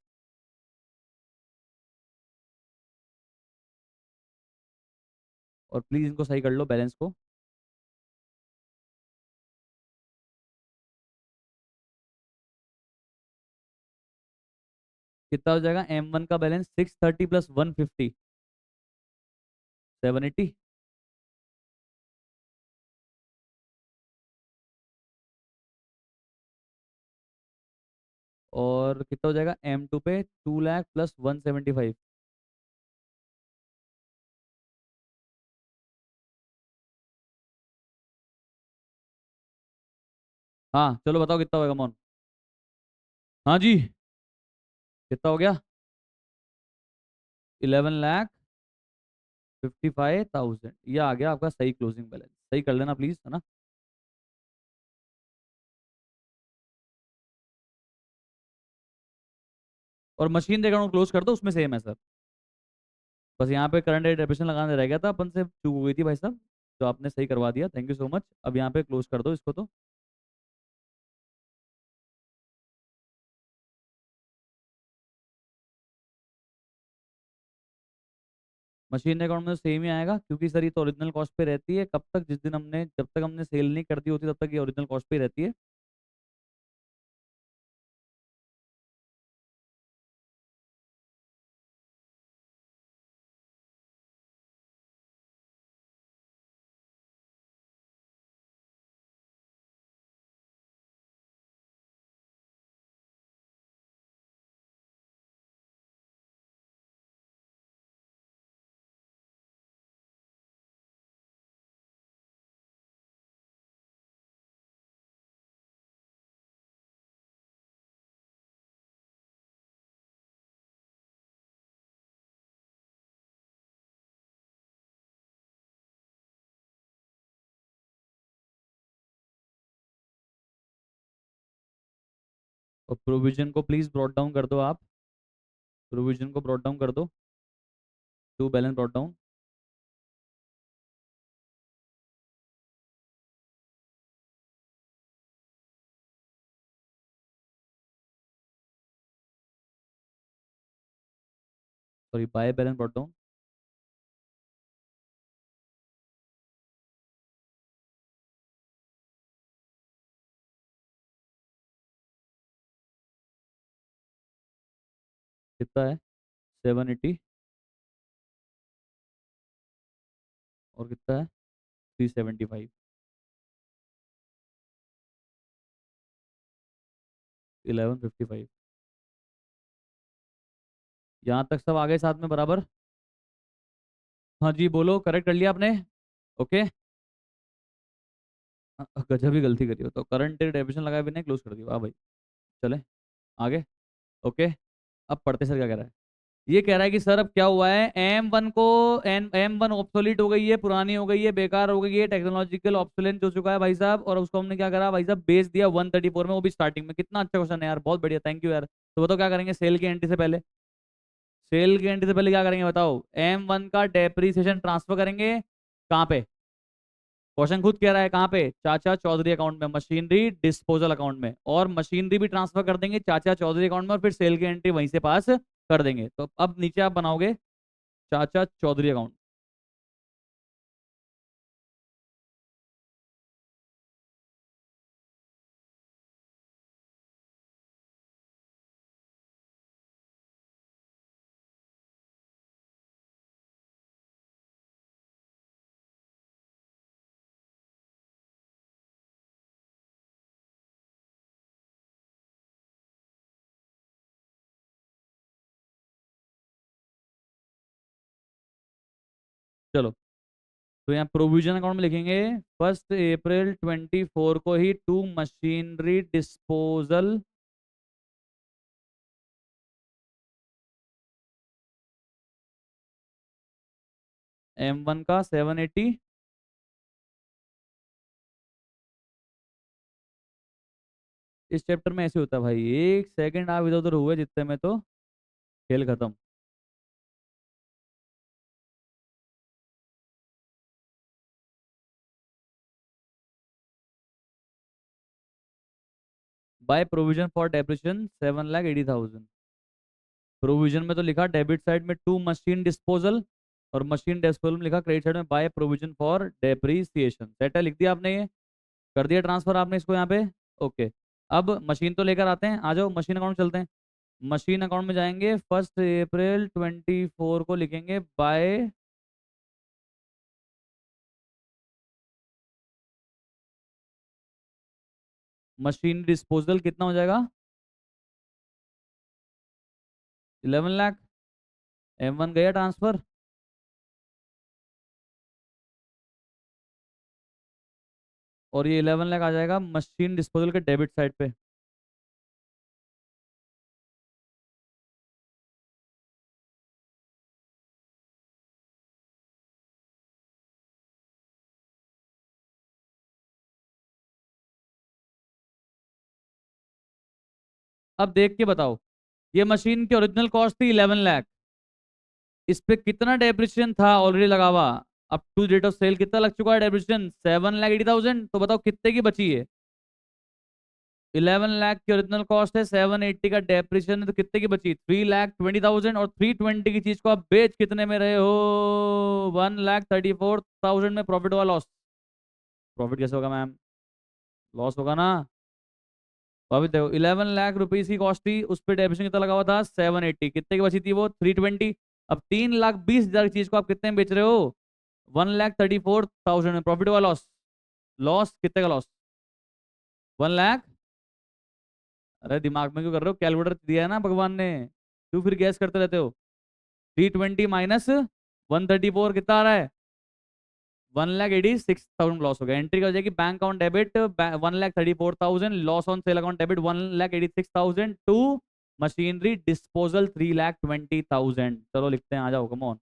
और प्लीज इनको सही कर लो बैलेंस को। कितना हो जाएगा, M1 का बैलेंस 630 + 150, 780। और कितना हो जाएगा M2 पे, 2 लाख + 175। हाँ चलो बताओ कितना होगा मोन। हाँ जी। कितना हो गया, 11,55,000। ये आ गया आपका सही क्लोजिंग बैलेंस, सही कर लेना प्लीज, है ना। और मशीन देकर क्लोज कर दो, उसमें सेम है सर। बस यहाँ पे करंट रेट एडमिशन लगाने रह गया था, अपन से चूक हो गई थी भाई साहब। तो आपने सही करवा दिया, थैंक यू सो मच। अब यहाँ पे क्लोज कर दो इसको तो। मशीन अकाउंट में सेम ही आएगा, क्योंकि सर ये तो ओरिजिनल कॉस्ट पे रहती है, कब तक, जिस दिन हमने, जब तक हमने सेल नहीं कर दी होती तब तक ये ओरिजिनल कॉस्ट पे ही रहती है। और प्रोविजन को प्लीज ब्रॉट डाउन कर दो आप। प्रोविजन को ब्रॉट डाउन कर दो, to balance brought down. Sorry, by balance brought down. कितना है? 780। और कितना है? 375। 1155। यहाँ तक सब आगे साथ में बराबर। हाँ जी बोलो, करेक्ट कर लिया आपने। ओके। गजब ही गलती करी हो तो, करंट डेबिशन लगाए बिना क्लोज कर दिया, वाह भाई। चले आगे। ओके। अब पढ़ते सर क्या कह रहा है। ये कह रहा है कि सर अब क्या हुआ है, M1 को, M1 ऑब्सोलीट हो गई है, पुरानी हो गई है, बेकार हो गई है, टेक्नोलॉजिकल ऑब्सोलेंस हो चुका है भाई साहब, और उसको हमने क्या करा भाई साहब, बेच दिया 134 में, वो भी स्टार्टिंग में। कितना अच्छा क्वेश्चन है यार, बहुत बढ़िया, थैंक यू यार। तो बताओ क्या करेंगे सेल की एंट्री से पहले? सेल की एंट्री से पहले क्या करेंगे बताओ? M1 का डेप्रीसिएशन ट्रांसफर करेंगे। कहाँ पे? क्वेश्चन खुद कह रहा है कहाँ पे, चाचा चौधरी अकाउंट में, मशीनरी डिस्पोजल अकाउंट में, और मशीनरी भी ट्रांसफर कर देंगे चाचा चौधरी अकाउंट में, और फिर सेल की एंट्री वहीं से पास कर देंगे। तो अब नीचे आप बनाओगे चाचा चौधरी अकाउंट। चलो, तो यहाँ प्रोविजन अकाउंट में लिखेंगे 1 अप्रैल 24 को ही टू मशीनरी डिस्पोजल M1 का 780। इस चैप्टर में ऐसे होता है भाई, एक सेकंड आप इधर उधर हुए जितने में तो खेल खत्म। By provision for depreciation 7,80,000। Provision में तो लिखा डेबिट साइड में टू मशीन डिस्पोजल, और मशीन डिस्पोजल में लिखा क्रेडिट साइड में by provision for depreciation. Set है, लिख दिया आपने ये? कर दिया ट्रांसफर आपने इसको यहाँ पे? ओके। अब मशीन तो लेकर आते हैं, आ जाओ मशीन अकाउंट चलते हैं। मशीन अकाउंट में जाएंगे, 1 अप्रैल 24 को लिखेंगे बाय मशीन डिस्पोजल। कितना हो जाएगा? 11 लाख। M1 गया ट्रांसफर, और ये 11 लाख आ जाएगा मशीन डिस्पोजल के डेबिट साइड पे। अब देख के बताओ, ये मशीन की ओरिजिनल कॉस्ट थी 11 लाख, इस पे कितना डेप्रिसिएशन था ऑलरेडी लगा हुआ? Up to date of sale कितना लग चुका है डेप्रिसिएशन? 7,80,000। तो बताओ कितने की बची है? 11 लाख की ओरिजिनल कॉस्ट है, 780 का डेप्रिसिएशन है, तो कितने की बची? 3,20,000। और 320 की चीज को आप बेच कितने में रहे हो? 1,34,000 में। प्रॉफिट हुआ लॉस? प्रॉफिट कैसे होगा मैम? लॉस होगा ना। तो अभी देखो 11 लाख रुपीज की कॉस्ट थी, उस पर डेप्रिसिएशन कितना लगा हुआ था? 780। कितने की बची थी वो? 320। अब 3,20,000 की चीज को आप कितने में बेच रहे हो? 1,34,000 में। प्रॉफिट हुआ लॉस? लॉस कितने का लॉस? 1 लाख। अरे दिमाग में क्यों कर रहे हो, कैलकुलेटर दिया है ना भगवान ने, क्यों फिर गैस करते रहते हो? 320 - 134 कितना आ रहा है? 1,86,000 लॉस हो गया। एंट्री हो जाएगी bank account debit 1,34,000, loss on sale account debit 1,86,000 to machinery disposal 3,20,000। चलो लिखते हैं, आ जाओ कम ऑन।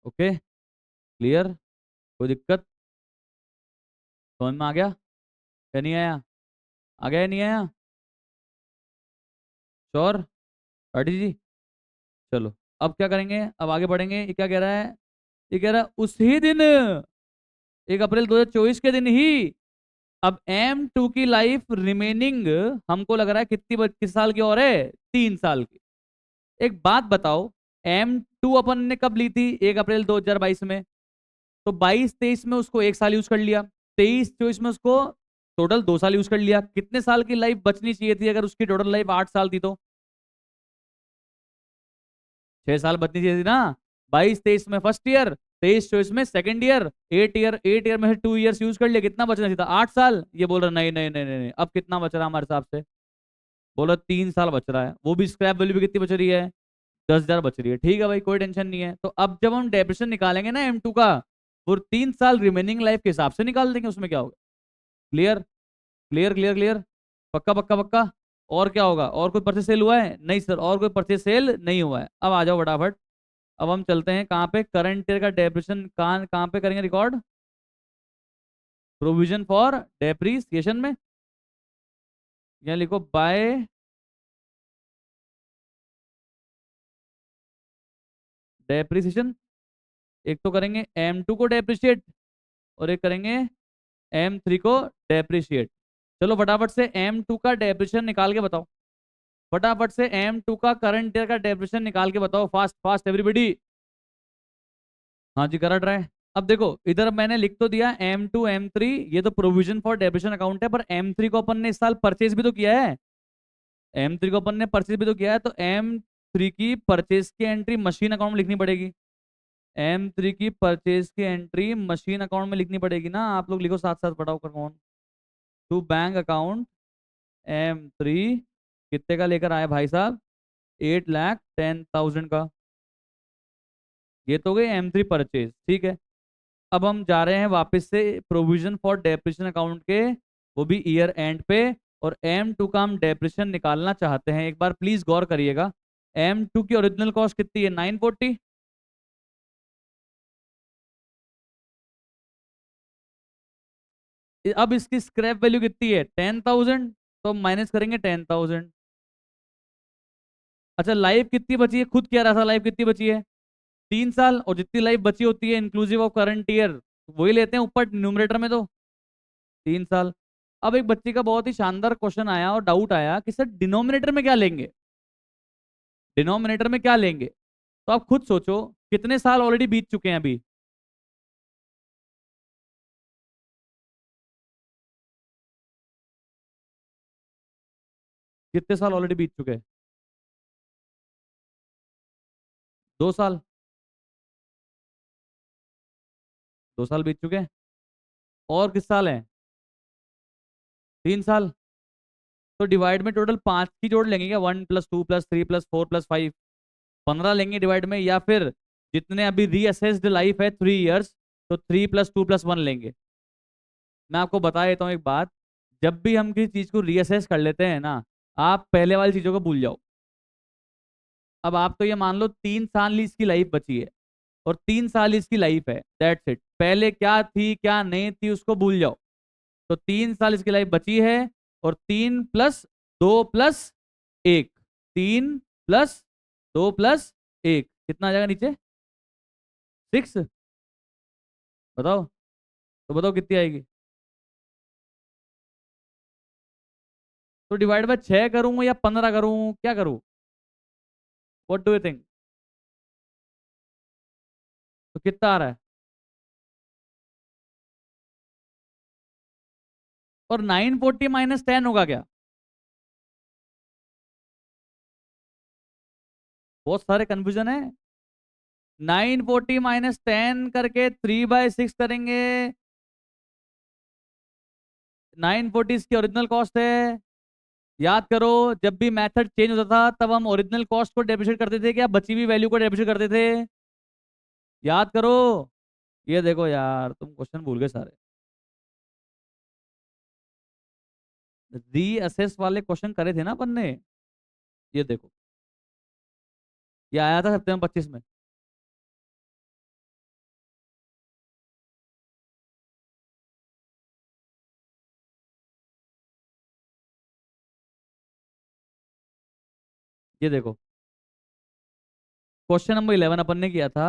Okay, clear? कोई दिक्कत? समझ में आ गया या नहीं आया? आ गया या नहीं आया? श्योर? पार्टी जी। चलो अब क्या करेंगे, अब आगे बढ़ेंगे। ये क्या कह रहा है, ये कह रहा उसी दिन 1 अप्रैल 2024 के दिन ही। अब M2 की लाइफ रिमेनिंग हमको लग रहा है किस साल की और है, 3 साल की। एक बात बताओ, M2 अपन ने कब ली थी, 1 अप्रैल 2022 में। तो 22-23 में उसको 1 साल यूज कर लिया, 23-24 में उसको टोटल 2 साल यूज कर लिया। कितने साल की लाइफ बचनी चाहिए थी अगर उसकी टोटल लाइफ 8 साल थी तो? 6 साल बचनी चाहिए थी ना। 22-23 में फर्स्ट ईयर, 23-24 में सेकंड ईयर, 8 ईयर, 8 ईयर में से 2 ईयर्स यूज कर लिया, कितना बचना चाहिए था, 8 साल। ये बोल रहा नहीं नहीं नहीं नहीं नहीं, अब कितना बच रहा है हमारे हिसाब से? बोला 3 साल बच रहा है, वो भी स्क्रैप वैल्यू भी कितनी बच रही है, 10,000 बच रही है। ठीक है भाई, कोई टेंशन नहीं है। तो अब जब हम डेप्रिसिएशन निकालेंगे ना M2 का, वो 3 साल रिमेनिंग लाइफ के हिसाब से निकाल देंगे, उसमें क्या होगा। क्लियर क्लियर क्लियर क्लियर, पक्का पक्का पक्का। और क्या होगा, और कोई परचेस सेल हुआ है? नहीं सर, और कोई परचेस सेल नहीं हुआ है। अब आ जाओ फटाफट। अब हम चलते हैं कहाँ पे, करंट ईयर का डेप्रिसिएशन कहाँ कहाँ पे करेंगे रिकॉर्ड, प्रोविजन फॉर डेप्रिसिएशन में। यहाँ लिखो बाय डेप्रिसिएशन। एक तो करेंगे M2 को डेप्रिशिएट, और एक करेंगे M3 को डेप्रिशिएट। चलो फटाफट से M2 का डेप्रिसिएशन निकाल के बताओ, फटाफट से M2 का करंट ईयर का डेप्रिसिएशन निकाल के बताओ, फास्ट फास्ट एवरीबॉडी। हाँ जी, करा ट्राई। अब देखो इधर मैंने लिख तो दिया M2 M3, ये तो प्रोविजन फॉर डेप्रिसिएशन अकाउंट है, पर M3 को अपन ने इस साल परचेज भी तो किया है, M3 को अपन ने परचेज भी तो किया है, तो M3 की परचेज की एंट्री मशीन अकाउंट में लिखनी पड़ेगी। M3 की परचेज की एंट्री मशीन अकाउंट में लिखनी पड़ेगी ना। आप लोग लिखो साथ साथ, पढ़ाओ कर कौन। टू बैंक अकाउंट M3 कितने का लेकर आए भाई साहब, 8,10,000 का। ये तो गई M3 परचेज, ठीक है। अब हम जा रहे हैं वापस से प्रोविजन फॉर डेप्रिसिएशन अकाउंट के, वो भी ईयर एंड पे। और M2 का हम डेप्रिसिएशन निकालना चाहते हैं, एक बार प्लीज गौर करिएगा। M2 की ओरिजिनल कॉस्ट कितनी है, 940। अब इसकी स्क्रैप वैल्यू कितनी है, 10,000। तो माइनस करेंगे 10,000। अच्छा, लाइफ कितनी बची है, खुद कह रहा था लाइफ कितनी बची है, 3 साल। और जितनी लाइफ बची होती है इंक्लूसिव ऑफ करंट ईयर, वही लेते हैं ऊपर न्यूमरेटर में, तो 3 साल। अब एक बच्चे का बहुत ही शानदार क्वेश्चन आया और डाउट आया कि सर डिनोमिनेटर में क्या लेंगे, डिनोमिनेटर में क्या लेंगे। तो आप खुद सोचो कितने साल ऑलरेडी बीत चुके हैं अभी। कितने साल ऑलरेडी बीत चुके हैं, 2 साल, 2 साल बीत चुके हैं। और किस साल है, 3 साल। तो डिवाइड में टोटल 5 की जोड़ लेंगे क्या, 1+2+3+4+5, 15 लेंगे डिवाइड में, या फिर जितने अभी रीअसेस्ड लाइफ है 3 इयर्स, तो 3+2+1 लेंगे। मैं आपको बता देता हूँ एक बात, जब भी हम किसी चीज को रीअसेस कर लेते हैं ना, आप पहले वाली चीजों को भूल जाओ। अब आप तो ये मान लो 3 साल इसकी लाइफ बची है, और 3 साल इसकी लाइफ है, दैट्स इट। पहले क्या थी क्या नहीं थी उसको भूल जाओ। तो 3 साल इसकी लाइफ बची है, और 3+2+1, 3+2+1 कितना आ जाएगा नीचे, 6। बताओ, तो बताओ कितनी आएगी। तो डिवाइड बाय 6 करूं या 15 करूं, क्या करूं, व्हाट डू यू थिंक। तो कितना आ रहा है, और 940 - 10 होगा क्या, बहुत सारे कंफ्यूजन है। 940 - 10 करके 3/6 करेंगे। 940 इसकी ओरिजिनल कॉस्ट है। याद करो, जब भी मेथड चेंज होता था तब हम ओरिजिनल कॉस्ट को डेप्रिशिएट करते थे क्या, बची हुई वैल्यू को डेप्रिशिएट करते थे, याद करो। ये देखो यार, तुम क्वेश्चन भूल गए सारे। रीअसेस वाले क्वेश्चन करे थे ना अपन ने। ये देखो, ये आया था सितंबर 25 में। ये देखो, क्वेश्चन नंबर 11 अपन ने किया था,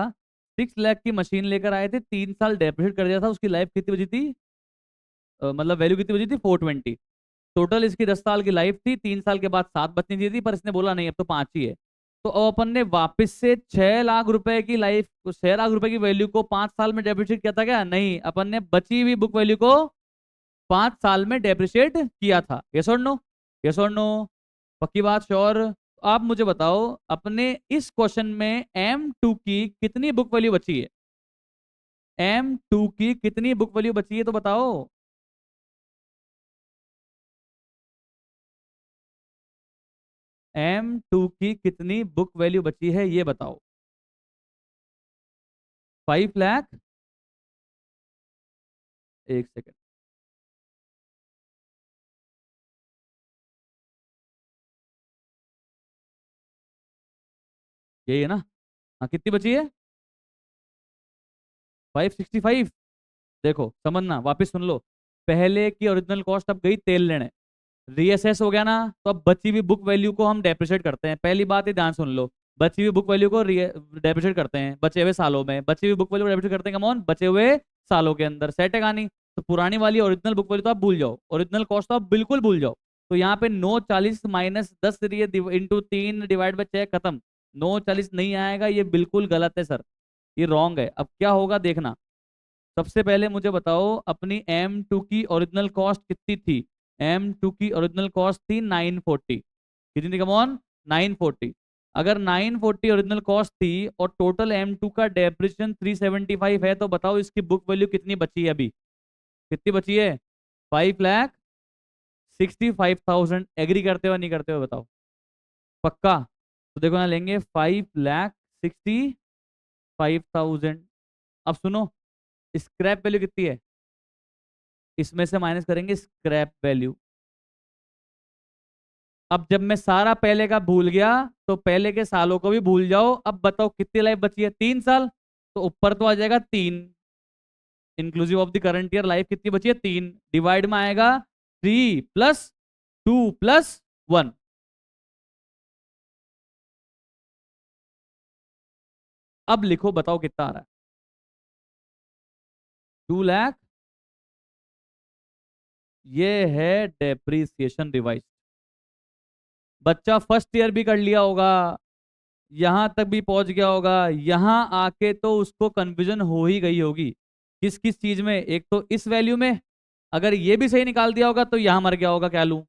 6 लाख की मशीन लेकर आए थे, 3 साल डेप्रिशिएट कर दिया था, उसकी लाइफ कितनी बची थी? मतलब वैल्यू कितनी बची थी? 420। टोटल इसकी 10 साल की लाइफ थी, 3 साल के बाद 7 बचनी चाहिए थी, पर इसने बोला नहीं अब तो 5 ही है। तो अब अपन ने वापस से 6 लाख रुपए की लाइफ, 6 लाख रुपए की वैल्यू को 5 साल में डेप्रिशिएट किया था क्या? नहीं, अपन ने बची हुई बुक वैल्यू को 5 साल में डेप्रिशिएट किया था। यस और नो? यस और नो? पक्की बात? श्योर? आप मुझे बताओ, अपने इस क्वेश्चन में M2 की कितनी बुक वैल्यू बची है? M2 की कितनी बुक वैल्यू बची है तो बताओ। M2 की कितनी बुक वैल्यू बची है ये बताओ। 5 लाख। एक सेकंड। यही है ना? हाँ, कितनी बची है? 565। देखो समझना, वापस सुन लो। पहले की ओरिजिनल कॉस्ट अब गई तेल लेने, रीअसेस हो गया ना, तो अब बची हुई बुक वैल्यू को हम डेप्रिशिएट करते हैं। पहली बात ये ध्यान सुन लो, बची हुई बुक वैल्यू को डेप्रिशिएट करते हैं बचे हुए सालों में, बची हुई बुक वैल्यू को डेप्रिशिएट करते हैं कमॉन बचे हुए सालों के अंदर। सेट है कहानी? तो पुरानी वाली ओरिजिनल बुक वैल्यू तो आप भूल जाओ, ओरिजिनल कॉस्ट तो आप बिल्कुल भूल जाओ। तो यहाँ पे 940 माइनस 10 इंटू 3 डिवाइड बाई 6 खत्म। 940 नहीं आएगा, ये बिल्कुल गलत है सर, ये रॉन्ग है। अब क्या होगा देखना। सबसे पहले मुझे बताओ, अपनी M2 की ओरिजिनल कॉस्ट कितनी थी? M2 की ओरिजिनल कॉस्ट थी 940। कितनी थी कमॉन? 940। अगर 940 ओरिजिनल कॉस्ट थी और टोटल M2 का डेप्रिसिएशन 375 है, तो बताओ इसकी बुक वैल्यू कितनी बची है अभी? कितनी बची है? 5,65,000। एग्री करते हो नहीं करते हो बताओ? पक्का? तो देखो ना, लेंगे 5,65,000। अब सुनो, स्क्रैप वैल्यू कितनी है? इसमें से माइनस करेंगे स्क्रैप वैल्यू। अब जब मैं सारा पहले का भूल गया, तो पहले के सालों को भी भूल जाओ। अब बताओ कितनी लाइफ बची है? 3 साल। तो ऊपर तो आ जाएगा 3, inclusive of the current year life कितनी बची है? 3। डिवाइड में आएगा 3 + 2 + 1। अब लिखो, बताओ कितना आ रहा है? 2 लाख। ये है डेप्रीसिएशन रिवाइज। बच्चा फर्स्ट ईयर भी कर लिया होगा, यहां तक भी पहुंच गया होगा, यहां आके तो उसको कंफ्यूजन हो ही गई होगी। किस किस चीज में? एक तो इस वैल्यू में, अगर ये भी सही निकाल दिया होगा तो यहां मर गया होगा। क्या लूं?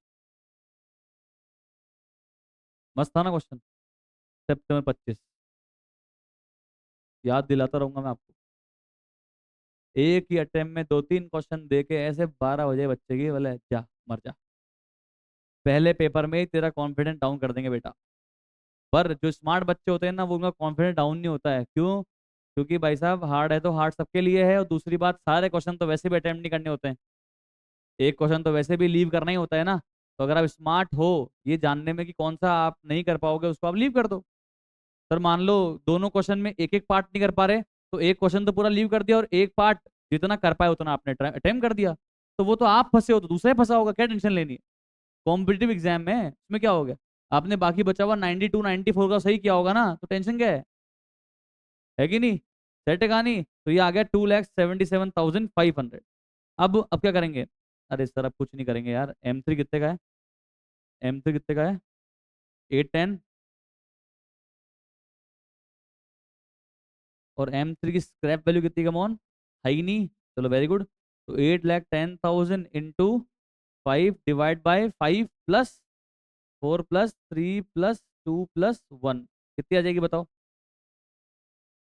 मस्त था ना क्वेश्चन? September 25। याद दिलाता रहूंगा मैं आपको। एक ही अटेम्प्ट में 2-3 क्वेश्चन दे के ऐसे 12 बजे बच्चे की, बोले जा मर जा। पहले पेपर में ही तेरा कॉन्फिडेंस डाउन कर देंगे बेटा। पर जो स्मार्ट बच्चे होते हैं ना, वो उनका कॉन्फिडेंस डाउन नहीं होता है। क्यों? क्योंकि भाई साहब, हार्ड है तो हार्ड सबके लिए है, और दूसरी बात, सारे क्वेश्चन तो वैसे भी अटेम्प्ट नहीं करने होते हैं। एक क्वेश्चन तो वैसे भी लीव करना ही होता है ना। तो अगर आप स्मार्ट हो ये जानने में कि कौन सा आप नहीं कर पाओगे, उसको आप लीव कर दो। सर मान लो दोनों क्वेश्चन में एक एक पार्ट नहीं कर पा रहे, तो एक क्वेश्चन तो पूरा लीव कर दिया, और एक पार्ट जितना कर पाए उतना आपने अटेम्प्ट कर दिया। तो वो तो आप फंसे हो तो दूसरा ही फंसा होगा, क्या टेंशन लेनी है? कॉम्पिटिटिव एग्जाम में इसमें क्या हो गया? आपने बाकी बचा हुआ 92-94 का सही किया होगा ना, तो टेंशन क्या है कि नहीं? सेट है कहानी? तो ये आ गया 2,77,500। अब क्या करेंगे? अरे सर अब कुछ नहीं करेंगे यार। M3 कितने का है? M3 कितने का है? 810। और M3 की स्क्रैप वैल्यू कितनी? कम ऑन, है ही नहीं। चलो वेरी गुड। तो 8,10,000 इंटू 5 डिवाइड बाई 5 + 4 + 3 + 2 + 1 कितनी आ जाएगी बताओ?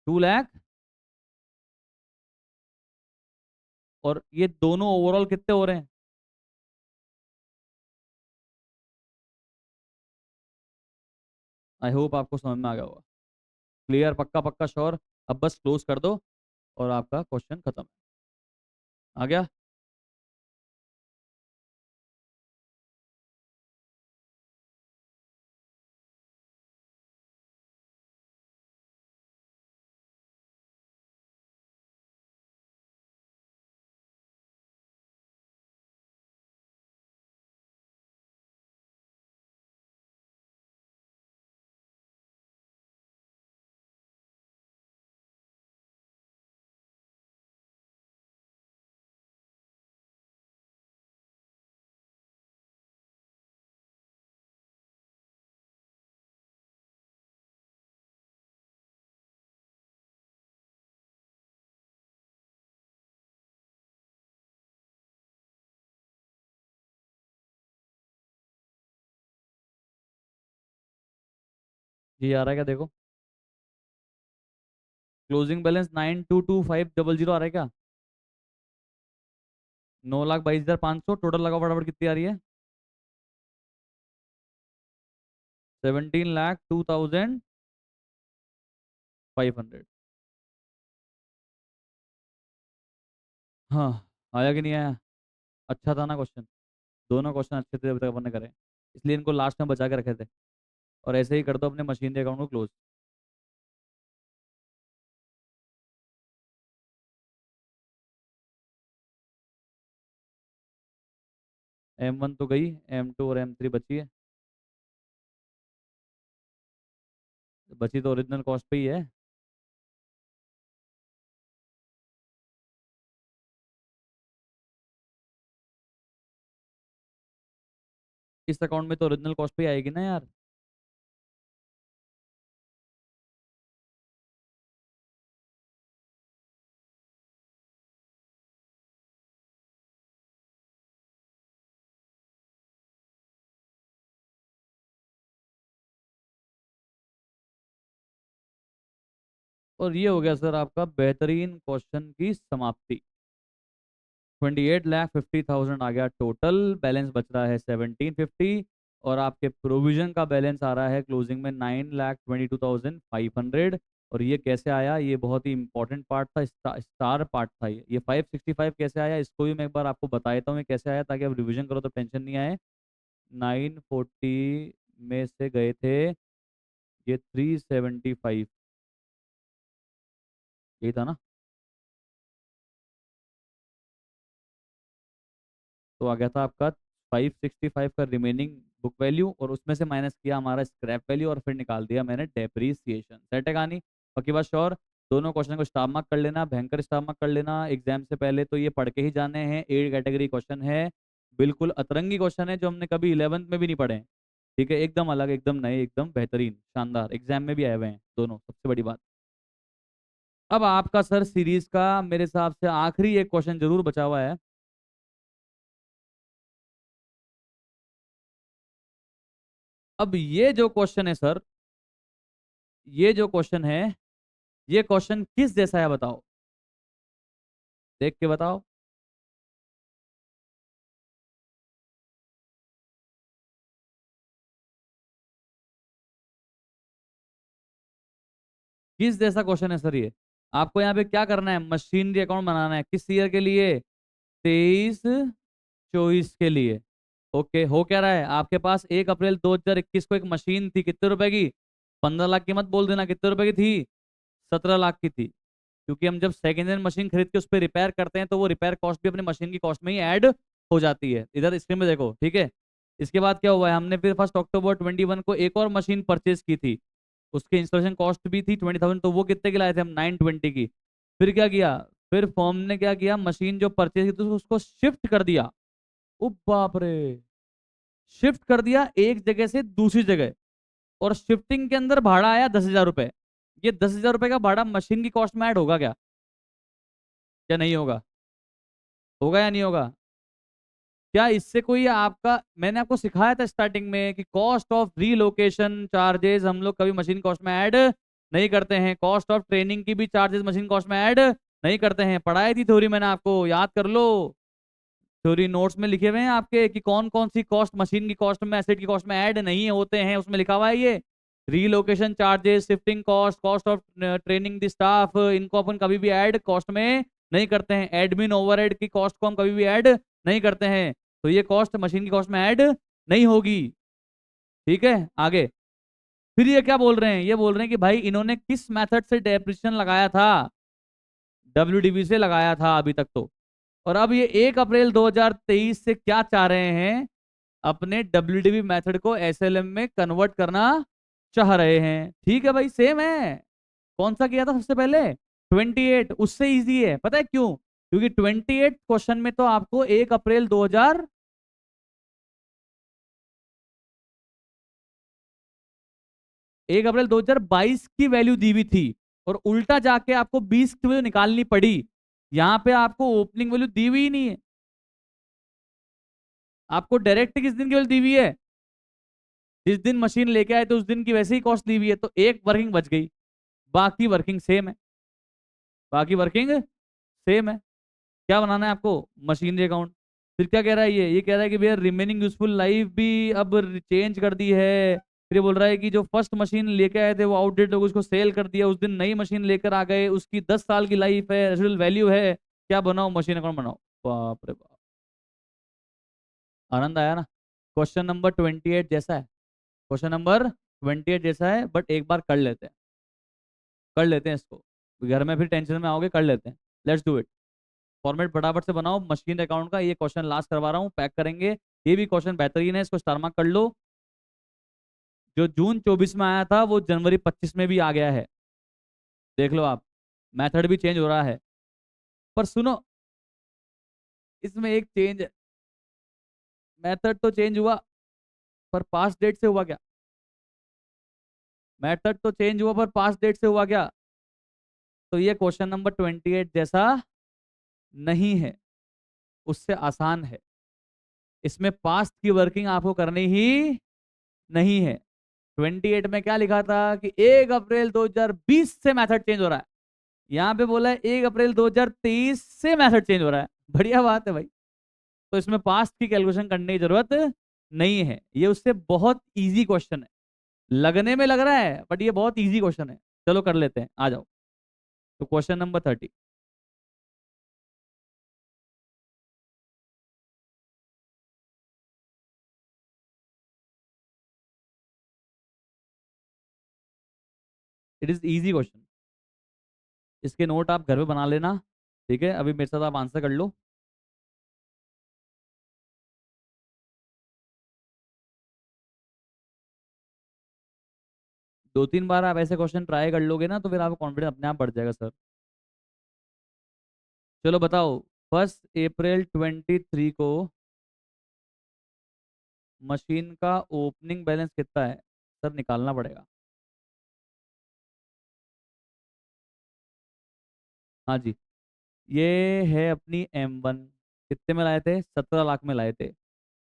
2 लाख। और ये दोनों ओवरऑल कितने हो रहे हैं? आई होप आपको समझ में आ गया होगा। क्लियर? पक्का पक्का श्योर? अब बस क्लोज कर दो और आपका क्वेश्चन खत्म। आ गया? ये आ रहा है क्या देखो? क्लोजिंग बैलेंस 922500 आ रहा है क्या? 9,22,500 टोटल लगा फटाफट कितनी आ रही है? 17,02,500। हाँ। आया कि नहीं आया? अच्छा था ना क्वेश्चन? दोनों क्वेश्चन अच्छे थे अभी तक अपन ने करे, इसलिए इनको लास्ट में बचा के रखे थे। और ऐसे ही कर दो अपने मशीन के अकाउंट को क्लोज। M1 तो गई, M2 और M3 बची है। बची तो ओरिजिनल कॉस्ट पे ही है। इस अकाउंट में तो ओरिजिनल कॉस्ट पे ही आएगी ना यार। और ये हो गया सर आपका बेहतरीन क्वेश्चन की समाप्ति। 28,50,000 आ गया टोटल, बैलेंस बच रहा है 1750। और आपके प्रोविजन का बैलेंस आ रहा है क्लोजिंग में 9,22,500। और ये कैसे आया, ये बहुत ही इंपॉर्टेंट पार्ट था, स्टार पार्ट था ये 565 कैसे आया इसको भी मैं एक बार आपको बता देता हूँ मैं कैसे आया, ताकि आप रिवीजन करो तो टेंशन नहीं आए। 940 में से गए थे ये 375, यही था ना? तो आ गया था आपका 565 का रिमेनिंग बुक वैल्यू, और उसमें से माइनस किया हमारा स्क्रैप वैल्यू, और फिर निकाल दिया मैंने डेप्रीसिएशन। सेट है कहानी? बाकी बात श्योर? दोनों क्वेश्चन को स्टार मार्क कर लेना, भयंकर स्टार मार्क कर लेना एग्जाम से पहले, तो ये पढ़ के ही जाने हैं। 8 कैटेगरी क्वेश्चन है, बिल्कुल अतरंगी क्वेश्चन है जो हमने कभी 11th में भी नहीं पढ़े हैं। ठीक है, एकदम अलग, एकदम नए, एकदम बेहतरीन, शानदार, एग्जाम में भी आए हुए हैं दोनों, सबसे बड़ी बात। अब आपका सर सीरीज का मेरे हिसाब से आखिरी एक क्वेश्चन जरूर बचा हुआ है। अब ये जो क्वेश्चन है सर, ये जो क्वेश्चन है, ये क्वेश्चन किस जैसा है बताओ? देख के बताओ। किस जैसा क्वेश्चन है सर ये? आपको यहाँ पे क्या करना है, मशीनरी अकाउंट बनाना है, किस ईयर के लिए? 23-24 के लिए। ओके, हो क्या रहा है, आपके पास 1 अप्रैल 2021 को एक मशीन थी, कितने रुपए की? 15 लाख की मत बोल देना, कितने रुपए की थी? 17 लाख की थी। क्योंकि हम जब सेकेंड हैंड मशीन खरीद के उस पर रिपेयर करते हैं तो वो रिपेयर कॉस्ट भी अपनी मशीन की कॉस्ट में ही ऐड हो जाती है, इधर स्क्रीन में देखो, ठीक है। इसके बाद क्या हुआ है, हमने फिर 1 अक्टूबर 2021 को एक और मशीन परचेज की थी, उसकी इंस्टॉलेशन कॉस्ट भी थी 20,000, तो वो कितने की लाए थे हम? 920 की। फिर क्या किया, फिर फॉर्म ने क्या किया, मशीन जो परचेज की थी उसको शिफ्ट कर दिया। ओ बाप रे, शिफ्ट कर दिया एक जगह से दूसरी जगह, और शिफ्टिंग के अंदर भाड़ा आया 10,000 रुपए। ये 10,000 रुपए का भाड़ा मशीन की कॉस्ट में ऐड होगा क्या? क्या नहीं होगा? होगा या नहीं होगा? क्या इससे कोई आपका, मैंने आपको सिखाया था स्टार्टिंग में कि कॉस्ट ऑफ रीलोकेशन चार्जेस हम लोग कभी मशीन कॉस्ट में ऐड नहीं करते हैं, कॉस्ट ऑफ ट्रेनिंग की भी चार्जेस मशीन कॉस्ट में ऐड नहीं करते हैं। पढ़ाई थी थ्योरी मैंने आपको, याद कर लो। थ्योरी नोट्स में लिखे हुए हैं आपके कि कौन कौन सी कॉस्ट मशीन की कॉस्ट में, एसेट की कॉस्ट में ऐड नहीं होते हैं, उसमें लिखा हुआ है ये। Relocation charges, shifting cost, cost of training the staff, इनको अपन कभी भी ऐड कॉस्ट में नहीं करते हैं। एडमिन ओवरहेड की कॉस्ट को हम कभी भी ऐड नहीं करते हैं, तो ये कॉस्ट मशीन की कॉस्ट में ऐड नहीं होगी। ठीक है, आगे। फिर ये क्या बोल रहे हैं, ये बोल रहे हैं कि भाई इन्होंने किस मेथड से डेप्रिसिएशन लगाया था? WDV से लगाया था अभी तक तो। और अब ये 1 अप्रैल 2023 से क्या चाह रहे हैं, अपने WDV मेथड को SLM में कन्वर्ट करना चाह रहे हैं। ठीक है भाई, सेम है। कौन सा किया था सबसे पहले? 28, उससे इजी है, पता है क्यों? क्योंकि 28 क्वेश्चन में तो आपको 1 अप्रैल 2022 की वैल्यू दी हुई थी, और उल्टा जाके आपको 20 की वैल्यू निकालनी पड़ी। यहां पे आपको ओपनिंग वैल्यू दी हुई ही नहीं है, आपको डायरेक्ट किस दिन की वैल्यू दी हुई है? जिस दिन मशीन लेके आए थे उस दिन की वैसे ही कॉस्ट दी हुई है, तो एक वर्किंग बच गई, बाकी वर्किंग सेम है, बाकी वर्किंग सेम है। क्या बनाना है आपको? Machinery account. फिर क्या कह रहा है ये कह रहा है कि भैया रिमेनिंग यूजफुल लाइफ भी अब चेंज कर दी है। फिर ये बोल रहा है कि जो फर्स्ट मशीन लेके आए थे वो आउटडेट हो गई, उसको सेल कर दिया, उस दिन नई मशीन लेकर आ गए, उसकी 10 साल की लाइफ है, रेसिडुअल वैल्यू है, क्या बनाओ? मशीन अकाउंट बनाओ। बाप रे बाप, आनंद आया ना? क्वेश्चन नंबर 28 जैसा है, क्वेश्चन नंबर 28 जैसा है, बट एक बार कर लेते हैं, कर लेते हैं इसको, घर में फिर टेंशन में आओगे, कर लेते हैं। Let's do it. फॉर्मेट फटाफट से बनाओ मशीन अकाउंट का, ये क्वेश्चन लास्ट करवा रहा हूँ, पैक करेंगे। ये भी क्वेश्चन बेहतरीन है, इसको स्टार मार्क कर लो। जो जून 24 में आया था वो जनवरी 25 में भी आ गया है, देख लो आप, मेथड भी चेंज हो रहा है। पर सुनो, इसमें एक चेंज है, मेथड तो चेंज हुआ पर पास डेट से हुआ क्या? मेथड तो चेंज हुआ पर पास डेट से हुआ क्या? तो ये क्वेश्चन नंबर 28 जैसा नहीं है, उससे आसान है। इसमें पास्ट की वर्किंग आपको करनी ही नहीं है। 28 में क्या लिखा था कि 1 अप्रैल 2020 से मेथड चेंज हो रहा है, यहाँ पे बोला है 1 अप्रैल 2023 से मेथड चेंज हो रहा है। बढ़िया बात है भाई। तो इसमें पास्ट की कैलकुलेशन करने की जरूरत नहीं है, ये उससे बहुत इजी क्वेश्चन है, लगने में लग रहा है बट ये बहुत इजी क्वेश्चन है। चलो कर लेते हैं, आ जाओ। तो question number 30, it is easy question, इसके नोट आप घर पे बना लेना, ठीक है? अभी मेरे साथ आप आंसर कर लो। 2-3 बार आप ऐसे क्वेश्चन ट्राई कर लोगे ना, तो फिर आपका कॉन्फिडेंस अपने आप बढ़ जाएगा सर। चलो बताओ, 1 अप्रैल 23 को मशीन का ओपनिंग बैलेंस कितना है? सर निकालना पड़ेगा। हाँ जी, ये है अपनी M1। कितने में लाए थे? 17 लाख में लाए थे।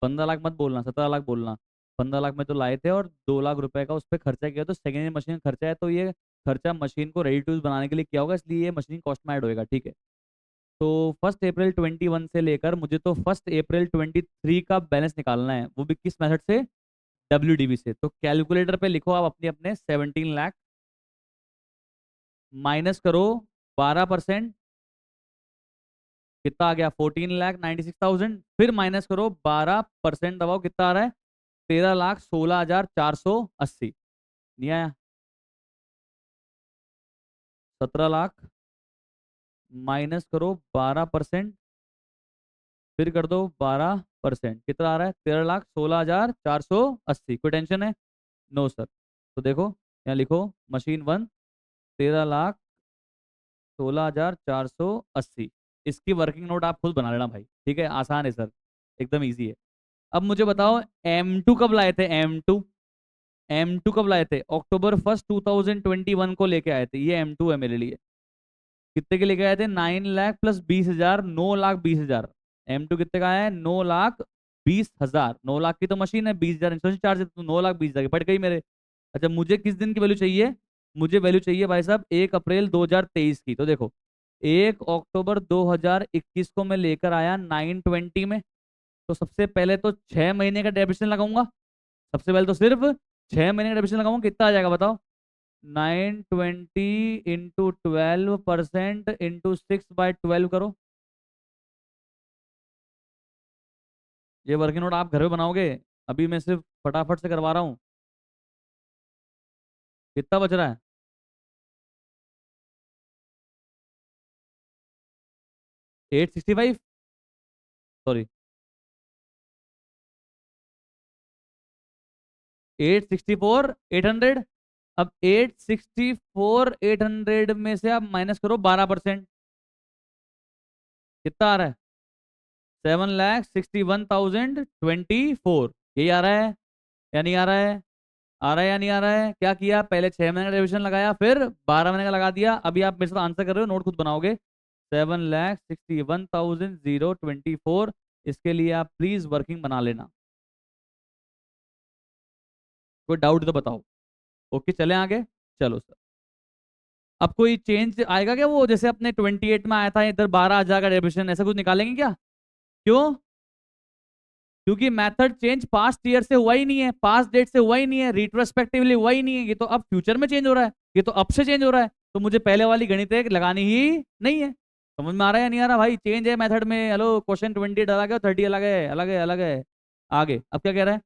15 लाख मत बोलना, 17 लाख बोलना। 15 लाख में तो लाए थे और 2 लाख रुपए का उस पर खर्चा किया, तो सेकेंड हैंड मशीन खर्चा है, तो ये खर्चा मशीन को रेडी टू यूज बनाने के लिए किया होगा, इसलिए ये मशीन कॉस्ट में ऐड होएगा, ठीक है? तो 1 अप्रैल 21 से लेकर मुझे तो 1 अप्रैल 23 का बैलेंस निकालना है, वो भी किस मेथड से? WDV से। तो कैलकुलेटर पे लिखो आप अपने अपने 17 लाख, माइनस करो 12%, कितना आ गया? 14,96,000। फिर माइनस करो 12% दबाओ, कितना आ रहा है? 13,16,480। नहीं आया? 17 लाख माइनस करो 12%, फिर कर दो 12%, कितना आ रहा है? 13,16,480। कोई टेंशन है? No sir. तो देखो, यहाँ लिखो मशीन 1, 13,16,480। इसकी वर्किंग नोट आप खुद बना लेना भाई, ठीक है? आसान है सर, एकदम इजी है। अब मुझे बताओ, M2 कब लाए थे? M2, M2 कब लाए थे? October 1 2021 को लेके आए थे, ये M2 है मेरे लिए। कितने के लेके आए थे? 9 लाख प्लस 20,000, 9,20,000। M2 कितने का आया है? 9,20,000। 9 लाख की तो मशीन है, 20,000 इंस्टॉलेशन चार्ज है, तो 9,20,000 की पड़ गई मेरे। अच्छा, मुझे किस दिन की वैल्यू चाहिए? मुझे वैल्यू चाहिए भाई साहब 1 अप्रैल 2023 की। तो देखो, 1 अक्टूबर 2021 को मैं लेकर आया 920 में, तो सबसे पहले तो 6 महीने का डेप्रिसिएशन लगाऊंगा। सबसे पहले तो सिर्फ 6 महीने का डेप्रिसिएशन लगाऊंगा, कितना आ जाएगा बताओ? 920 × 12% × 6/12 करो। ये वर्किंग नोट आप घर में बनाओगे? अभी मैं सिर्फ फटाफट से करवा रहा हूँ। कितना बच रहा है? 865, सॉरी, 864 800। अब 864 800 में से आप माइनस करो 12%, कितना आ रहा है? 7,61,024। यही आ रहा है या नहीं आ रहा है? आ रहा है या नहीं आ रहा है? क्या किया? पहले 6 महीने का रिविजन लगाया, फिर 12 महीने का लगा दिया। अभी आप मेरे साथ आंसर कर रहे हो, नोट खुद बनाओगे। 7,61,024। इसके लिए आप प्लीज वर्किंग बना लेना। कोई डाउट तो बताओ। ओके चले आगे। चलो सर, अब कोई चेंज आएगा क्या? वो जैसे अपने 28 में आया था, इधर 12 आ जाएगा डेप्रिसिएशन, ऐसा कुछ निकालेंगे क्या? क्यों? क्योंकि मेथड चेंज पास्ट ईयर से हुआ ही नहीं है, पास्ट डेट से हुआ ही नहीं है, रिट्रोस्पेक्टिवली हुआ ही नहीं है, ये तो अब फ्यूचर में चेंज हो रहा है, ये तो अब से चेंज हो रहा है, तो मुझे पहले वाली गणित लगानी ही नहीं है। समझ में आ रहा है या नहीं आ रहा भाई? चेंज है मेथड में। हेलो, क्वेश्चन 20 अलग है और 30 अलग है, अलग है, अलग है। आगे अब क्या कह रहा है?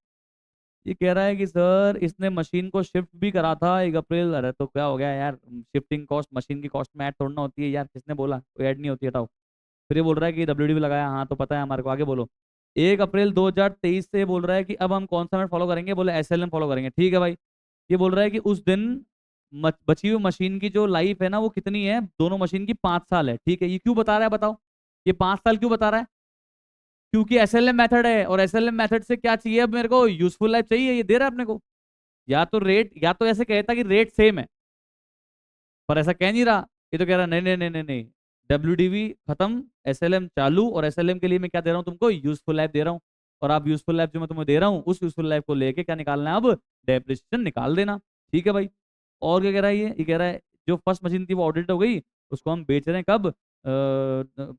ये कह रहा है कि सर इसने मशीन को शिफ्ट भी करा था 1 अप्रैल। अरे तो क्या हो गया यार, शिफ्टिंग कॉस्ट मशीन की कॉस्ट में ऐड थोड़ा ना होती है यार, किसने बोला कोई ऐड नहीं होती, हटाओ। फिर ये बोल रहा है कि डब्ल्यू भी लगाया, हाँ तो पता है हमारे को, आगे बोलो। 1 अप्रैल 2023 से बोल रहा है कि अब हम कौन सा मेथड फॉलो करेंगे, बोले एसएलएम फॉलो करेंगे, ठीक है भाई। ये बोल रहा है कि उस दिन बची हुई मशीन की जो लाइफ है ना वो कितनी है, दोनों मशीन की 5 साल है, ठीक है। ये क्यों बता रहा है बताओ? ये 5 साल क्यों बता रहा है? क्योंकि एसएलएम मेथड है, और एसएलएम मेथड से क्या चाहिए अब मेरे को? यूजफुल लाइफ चाहिए, ये दे रहा है अपने को। या तो रेट, या तो ऐसे कहता कि रेट सेम है, पर ऐसा कह नहीं रहा। ये तो कह रहा नहीं नहीं नहीं नहीं नहीं, डब्ल्यूडीवी खत्म, एसएलएम चालू, और एसएलएम के लिए मैं क्या दे रहा हूँ तुमको? यूजफुल लाइफ दे रहा हूँ। और आप यूजफुल लाइफ जो मैं तुम्हें दे रहा हूँ, उस यूजफुल लाइफ को लेके क्या निकालना है अब? डेप्रिसिएशन निकाल देना। ठीक है भाई। और क्या कह रहा है ये कह रहा है जो फर्स्ट मशीन थी वो ऑडिट हो गई, उसको हम बेच रहे हैं कब?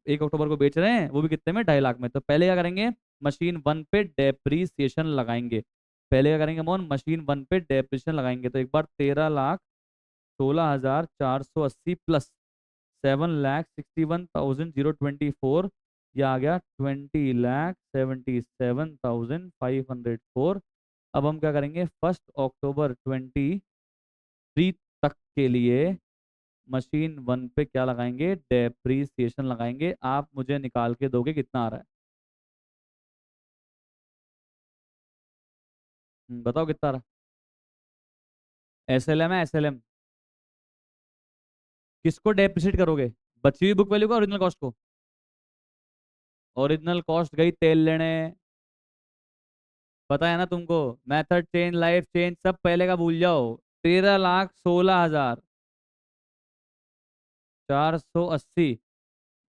1 अक्टूबर को बेच रहे हैं, वो भी कितने में? 2.5 लाख में। तो पहले क्या करेंगे? मशीन 1 पे डेप्रिसिएशन लगाएंगे। पहले क्या करेंगे मोहन? मशीन 1 पे डेप्रिसिएशन लगाएंगे, तो एक बार 13,16,480 प्लस 7,61,024, यह आ गया 20,77,504। अब हम क्या करेंगे? 1 अक्टूबर 23 तक के लिए मशीन 1 पे क्या लगाएंगे? डेप्रीसिएशन लगाएंगे। आप मुझे निकाल के दोगे कितना आ रहा है? बताओ कितना आ रहा है? एसएलएम है, एसएलएम। किसको डेप्रिसिएट करोगे? बची हुई बुक वैल्यू को, ओरिजिनल कॉस्ट को? ओरिजिनल कॉस्ट गई तेल लेने। पता है ना तुमको? मेथड चेंज, लाइफ चेंज, सब पहले का भूल जाओ। 13,16,480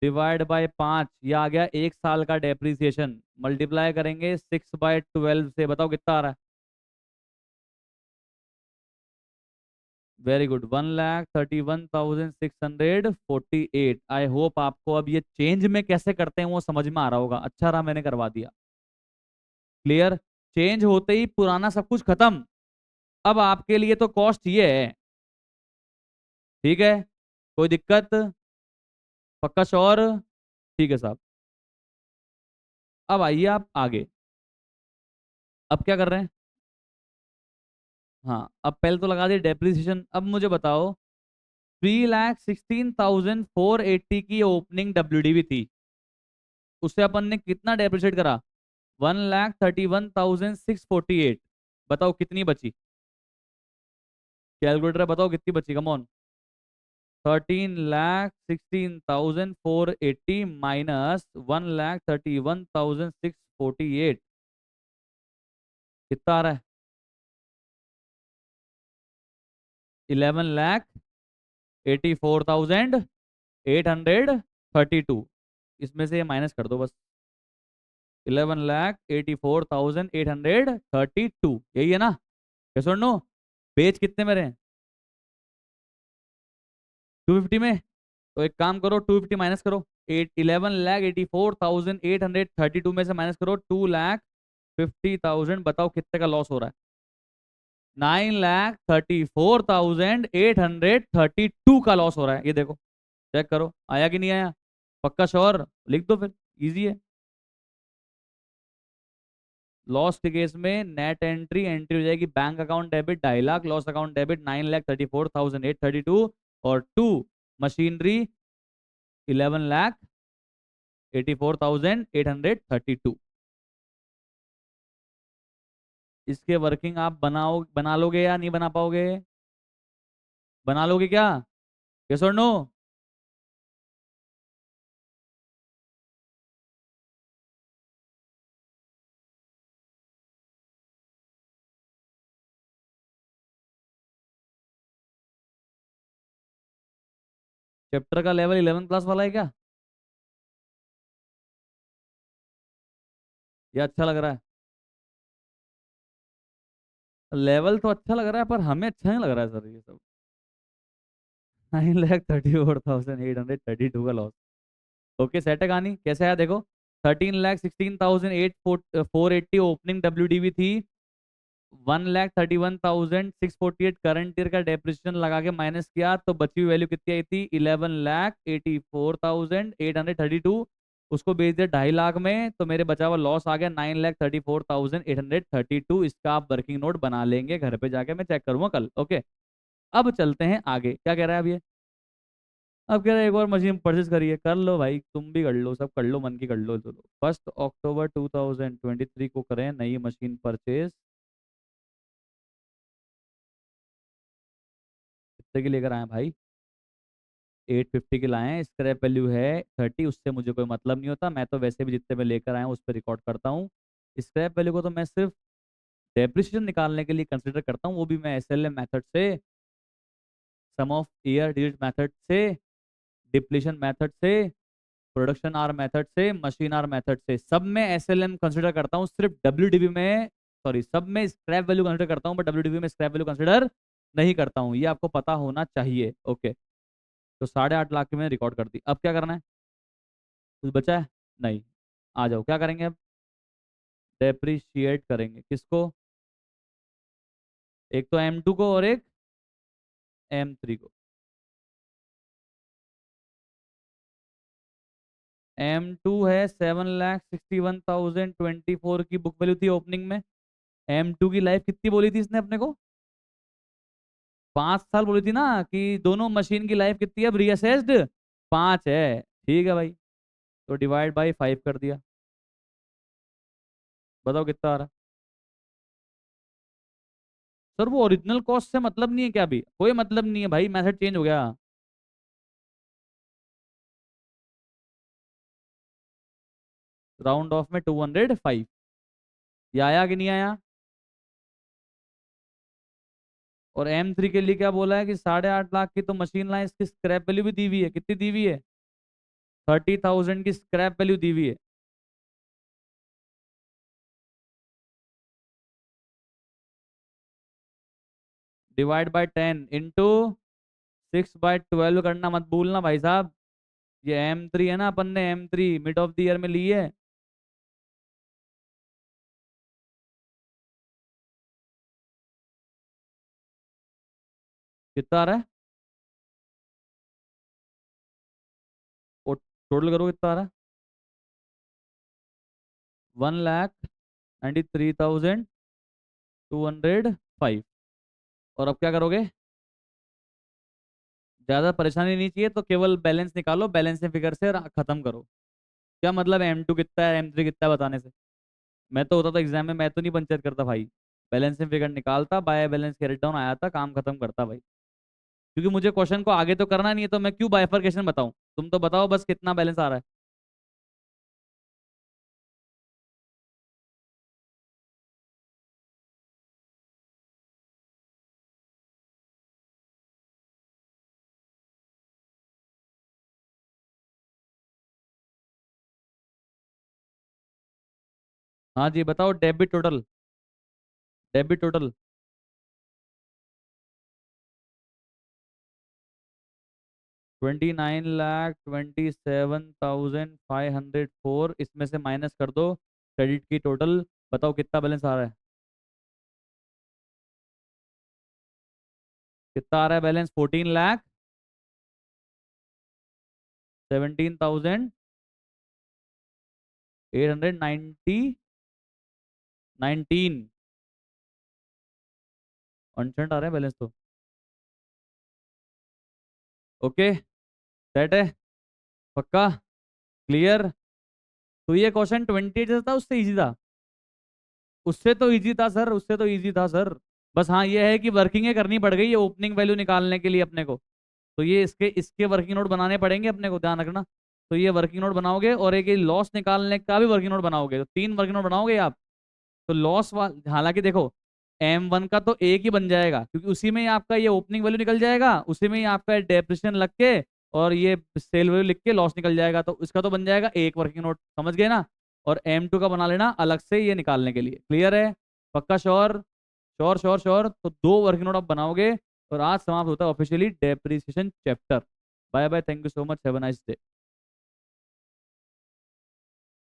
डिवाइड बाय 5, यह आ गया 1 साल का डेप्रिसिएशन। मल्टीप्लाई करेंगे 6/12 से, बताओ कितना आ रहा है? Very good, 1,31,648। आई होप आपको अब ये चेंज में कैसे करते हैं वो समझ में आ रहा होगा। अच्छा रहा मैंने करवा दिया। क्लियर? चेंज होते ही पुराना सब कुछ खत्म। अब आपके लिए तो कॉस्ट ये है। ठीक है, कोई दिक्कत? पक्का श्योर? ठीक है साहब। अब आइए आप आगे। अब क्या कर रहे हैं? हाँ, अब पहले तो लगा दिए डेप्रिसिएशन। अब मुझे बताओ, 3,16,480 की ओपनिंग डब्ल्यूडीवी थी, उससे अपन ने कितना डेप्रिसिएट करा? 1,31,648। बताओ कितनी बची? कैलकुलेटर बताओ कितनी बची, कम ऑन। 13,16,480 माइनस 1,31,648, कितना आ रहा है? 11,84,832। इसमें से ये माइनस कर दो बस। 11,84,832, यही है ना? कैसे नो? पेज कितने में रहे? 250 में। तो एक काम करो, 250 माइनस करो। 11,84,832 में से माइनस करो 2,50,000। बताओ कितने का लॉस हो रहा है? 9,34,832 का लॉस हो रहा है, ये देखो। चेक करो आया कि नहीं आया। पक्का श्योर? लिख दो फिर, इजी है। लॉस के केस में नेट एंट्री एंट्री हो जाएगी, bank account debit 2.5 lakh, loss account debit 9,34,832, और टू मशीनरी 11,84,832। इसके वर्किंग आप बना लोगे या नहीं बना पाओगे? बना लोगे क्या? यस और नो? चैप्टर का लेवल 11 क्लास वाला है क्या? ये अच्छा लग रहा है? लेवल तो अच्छा लग रहा है पर हमें अच्छा नहीं लग रहा है सर ये सब। 9,34,832 का लॉस। ओके सेट है कहानी, कैसे आया देखो। 13,16,848 ओपनिंग WDV थी। 1,31,648 करंट ईयर का डेप्रिसिएशन लगा के माइनस किया तो बची हुई वैल्यू कितनी आई थी? 11,84,832। उसको बेच दिया 2.5 लाख में तो मेरे बचा हुआ लॉस आ गया 9,34,832। इसका आप वर्किंग नोट बना लेंगे, घर पे जाके मैं चेक करूंगा कल। ओके, अब चलते हैं आगे, क्या कह रहा है अब ये? अब कह रहा है एक और मशीन परचेज करिए। कर लो भाई, तुम भी कर लो, सब कर लो, मन की कर लो। चलो 1 अक्टूबर 2023 को करें नई मशीन परचेज। कितने की लेकर आए भाई? 850 की लाए हैं। स्क्रैप वैल्यू है 30, उससे मुझे कोई मतलब नहीं होता। मैं तो वैसे भी जितने में लेकर आया हूँ उस पर रिकॉर्ड करता हूँ। स्क्रैप वैल्यू को तो मैं सिर्फ डेप्रिसिएशन निकालने के लिए कंसिडर करता हूँ, वो भी मैं SLM मेथड से, सम ऑफ ईयर डिजिट मेथड से, डिप्लीशन मेथड से, प्रोडक्शन आर मेथड से, मशीन आर मेथड से, सब में SLM कंसिडर करता हूँ। सिर्फ WDV में, सॉरी, सब में स्क्रैप वैल्यू कंसिडर करता हूँ बट WDV में स्क्रैप वैल्यू कंसिडर नहीं करता हूँ। ये आपको पता होना चाहिए। ओके, तो 8.5 लाख की मैंने रिकॉर्ड कर दी। अब क्या करना है? कुछ बचा है? नहीं। आ जाओ, क्या करेंगे अब? डेप्रिशिएट करेंगे किसको? एक तो M2 को और एक M3 को। M2 है 7,61,024 की बुक वैल्यू थी ओपनिंग में। M2 की लाइफ कितनी बोली थी इसने अपने को? 5 साल बोली थी ना, कि दोनों मशीन की लाइफ कितनी है अब रीअसेस्ड? 5 है। ठीक है भाई, तो डिवाइड बाई 5 कर दिया। बताओ कितना आ रहा? सर वो ओरिजिनल कॉस्ट से मतलब नहीं है क्या? अभी कोई मतलब नहीं है भाई, मेथड चेंज हो गया। राउंड ऑफ में 205। ये आया कि नहीं आया? और M3 के लिए क्या बोला है कि 8.5 लाख की तो मशीन लाइन, इसकी स्क्रैप वैल्यू भी दी हुई है। कितनी दी हुई है? 30,000 की स्क्रैप वैल्यू दी हुई है। डिवाइड बाय 10 इंटू 6/12 करना मत भूलना भाई साहब। ये M3 है ना, अपन ने M3 mid of the year में ली है। कितना आ रहा है? और टोटल करो कितना आ रहा है? 1,93,205। और अब क्या करोगे? ज्यादा परेशानी नहीं चाहिए तो केवल बैलेंस निकालो, बैलेंस से फिगर से खत्म करो। क्या मतलब M2 कितना है M3 कितना है बताने से? मैं तो होता था एग्जाम में, मैं तो नहीं पंचायत करता भाई। बैलेंस से फिगर निकालता, बाय बैलेंस कैरेट डाउन आया था, काम खत्म करता भाई। क्योंकि मुझे क्वेश्चन को आगे तो करना नहीं है, तो मैं क्यों बाइफरकेशन बताऊं? तुम तो बताओ बस कितना बैलेंस आ रहा है। हाँ जी बताओ, डेबिट टोटल। Debit total 29,27,504। इसमें से माइनस कर दो क्रेडिट की टोटल। बताओ कितना बैलेंस आ रहा है? कितना आ रहा है बैलेंस? 14,17,819। अनसेंट आ रहा है बैलेंस तो। ओके, सेट है, पक्का, क्लियर। तो ये क्वेश्चन 28 जैसा था, उससे इजी था। उससे तो इजी था सर, उससे तो इजी था सर। बस हाँ ये है कि वर्किंग करनी पड़ गई ये ओपनिंग वैल्यू निकालने के लिए अपने को। तो ये इसके इसके वर्किंग नोट बनाने पड़ेंगे अपने को, ध्यान रखना। तो ये वर्किंग नोट बनाओगे और एक लॉस निकालने का भी वर्किंग नोट बनाओगे, तो 3 वर्किंग नोट बनाओगे आप। तो लॉस वाल हालांकि देखो, M1 का तो एक ही बन जाएगा क्योंकि उसी में ही आपका ये ओपनिंग वैल्यू निकल जाएगा, उसी में ही आपका डेप्रिसिएशन लग के और ये सेल वैल्यू लिख के लॉस निकल जाएगा, तो इसका तो बन जाएगा एक वर्किंग नोट, समझ गए ना। और M2 का बना लेना अलग से ये निकालने के लिए। क्लियर है? पक्का श्योर? Sure sure sure. तो 2 वर्किंग नोट आप बनाओगे और आज समाप्त होता है officially depreciation chapter. Bye bye, thank you so much, have a nice day.